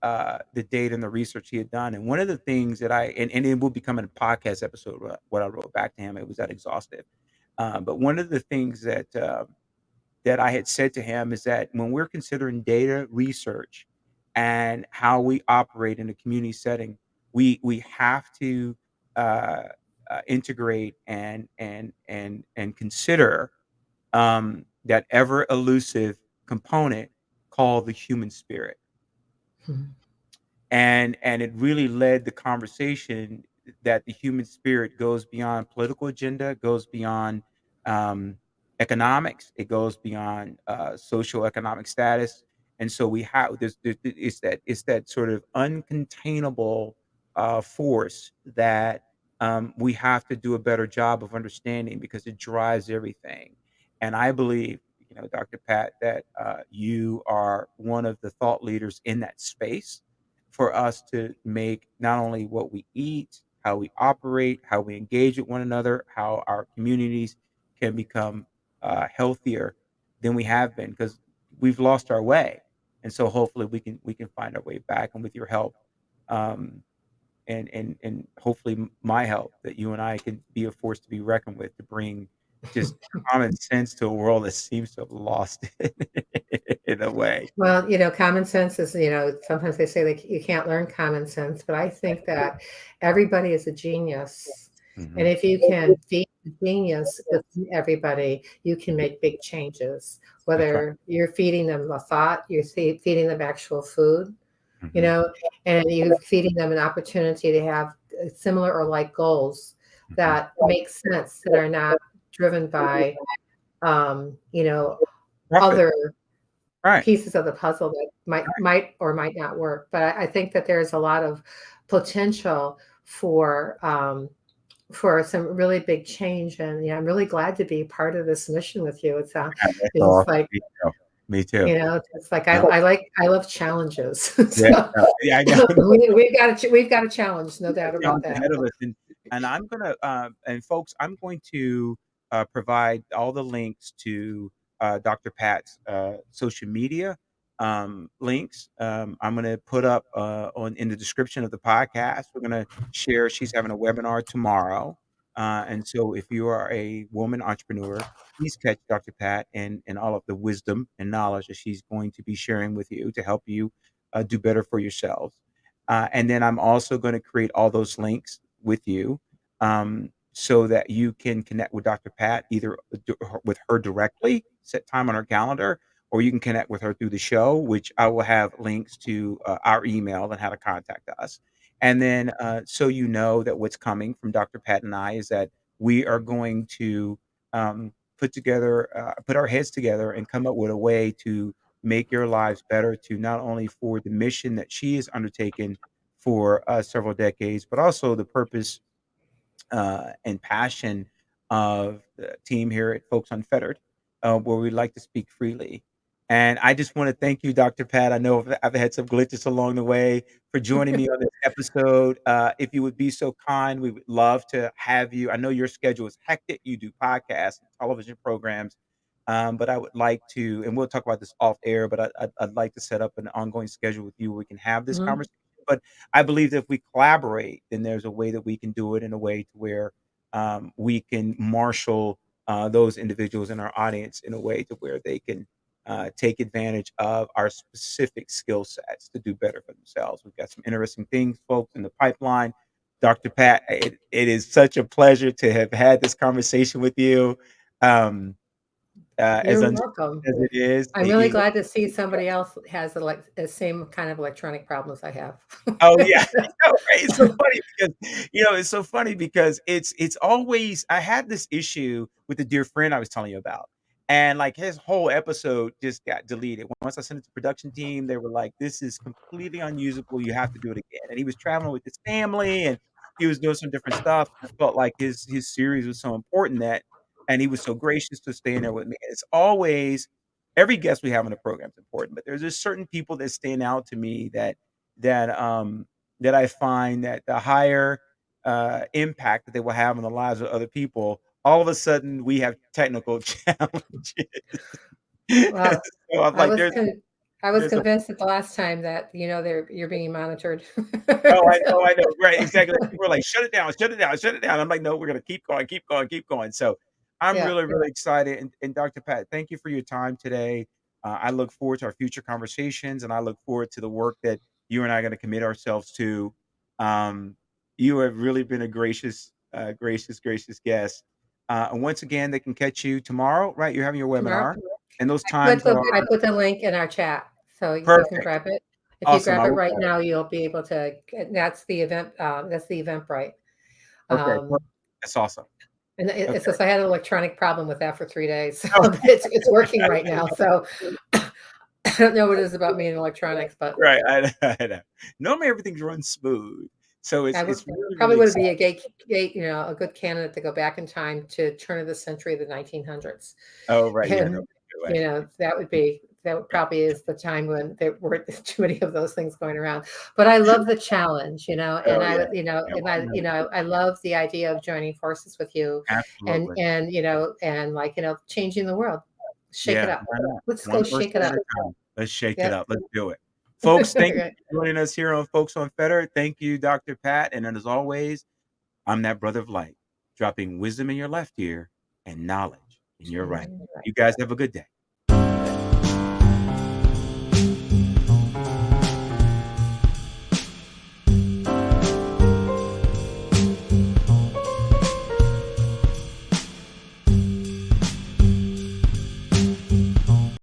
the data and the research he had done. And one of the things that and it will become a podcast episode, what I wrote back to him, it was that exhaustive. But one of the things that I had said to him is that when we're considering data research and how we operate in a community setting, we have to uh, integrate and consider that ever elusive component called the human spirit. Mhm. And it really led the conversation that the human spirit goes beyond political agenda, goes beyond um, economics, it goes beyond social economic status. And so we have it's that sort of uncontainable force that we have to do a better job of understanding because it drives everything. And I believe, Dr. Pat, that you are one of the thought leaders in that space for us to make not only what we eat, how we operate, how we engage with one another, how our communities can become healthier than we have been because we've lost our way. And so hopefully we can find our way back. And with your help, um, and hopefully my help, that you and I can be a force to be reckoned with to bring just common sense to a world that seems to have lost it in a way. Well, common sense is, sometimes they say that you can't learn common sense, but I think that everybody is a genius. And Mhm. if you can feed the genius within everybody, you can make big changes. That's right. Whether you're feeding them a thought, feeding them actual food, you Mhm. know, and you're feeding them an opportunity to have similar or like goals Mhm. that make sense, that are not driven by, Profit. other Right. pieces of the puzzle that might or might not work. But I think that there's a lot of potential for some really big change. And yeah, I'm really glad to be part of this mission with you. Yeah, that's It's awesome. like, Me too. Me too. it's like Yeah. I love challenges. Yeah. So Yeah, I know. we've got a challenge, no We got doubt a about challenge that. ahead of us, and I'm gonna, and folks, I'm going to provide all the links to Dr. Pat's social media links. I'm gonna put up on in the description of the podcast. We're gonna share. She's having a webinar tomorrow, and so if you are a woman entrepreneur, please catch Dr. Pat and all of the wisdom and knowledge that she's going to be sharing with you to help you do better for yourselves. And then I'm also going to create all those links with you so that you can connect with Dr. Pat either with her directly, set time on her calendar, or you can connect with her through the show, which I will have links to our email and how to contact us. And then so you know that what's coming from Dr. Pat and I is that we are going to put our heads together and come up with a way to make your lives better, to not only for the mission that she has undertaken for several decades, but also the purpose and passion of the team here at Folks Unfettered, where we like to speak freely. And I just want to thank you, Dr. Pat. I know I've had some glitches along the way for joining me on this episode. If you would be so kind, we would love to have you. I know your schedule is hectic. You do podcasts and television programs. But I would like to, and we'll talk about this off air, but I'd like to set up an ongoing schedule with you where we can have this Mhm. conversation. But I believe that if we collaborate, then there's a way that we can do it in a way to where we can marshal those individuals in our audience in a way to where they can take advantage of our specific skill sets to do better for themselves. We've got some interesting things, folks, in the pipeline. Dr. Pat, it is such a pleasure to have had this conversation with you. Um, as You're unscripted welcome. as it is, I'm really glad to see somebody else has the same kind of electronic problems I have. Oh, yeah. I know, right? It's so funny because it's always I had this issue with the dear friend I was telling you about, and, like, his whole episode just got deleted. Once I sent it to production team, they were like, "This is completely unusable, you have to do it again," and he was traveling with his family, and he was doing some different stuff. I felt like his series was so important that and he was so gracious to stay in there with me. It's always every guest we have on the program is important, but there's just certain people that stand out to me that um that I find that the higher impact that they will have on the lives of other people all of a sudden we have technical challenges. Well, So I'm I like, was con I was there's a convinced that the last time that, you're being monitored. oh, So, I know, right, exactly. People are like, "Shut it down, shut it down, shut it down." I'm like, "No, we're gonna keep going, keep going, keep going." So, I'm yeah, really, really excited, and Dr. Pat, thank you for your time today. I look forward to our future conversations, and I look forward to the work that you and I are gonna commit ourselves to. Um, you have really been a gracious guest. And once again, they can catch you tomorrow, right? You're having your tomorrow. webinar, and those times I are put the link in our chat, so you can perfect. grab it. If you Awesome, grab I it will right grab it. now, you'll be able to get that's the Eventbrite. Okay, Um, that's awesome. and it's Okay. just I had an electronic problem with that for 3 days, so Oh, but it's working right now, so I don't know what it is about me and electronics, but right, I know. Normally, everything runs smooth, so I would it's really, probably really would be exciting. a a good candidate to go back in time to turn of the century, the 1900s. Oh, right, yeah, no, And, no way. that would Yeah, probably is the time when there weren't too many of those things going around. But I love the challenge, and oh, I yeah. would, Yeah, and well, I, I love the idea of joining forces with you absolutely. and like, changing the world. Shake it Yeah, up. why not? Let's go One shake person it at up. a time. Let's shake it Yep. up, let's do it. Folks, thank you Right. for joining us here on Folks on Federer. Thank you, Dr. Pat, and then as always, I'm that brother of light, dropping wisdom in your left ear and knowledge in your right. You guys have a good day.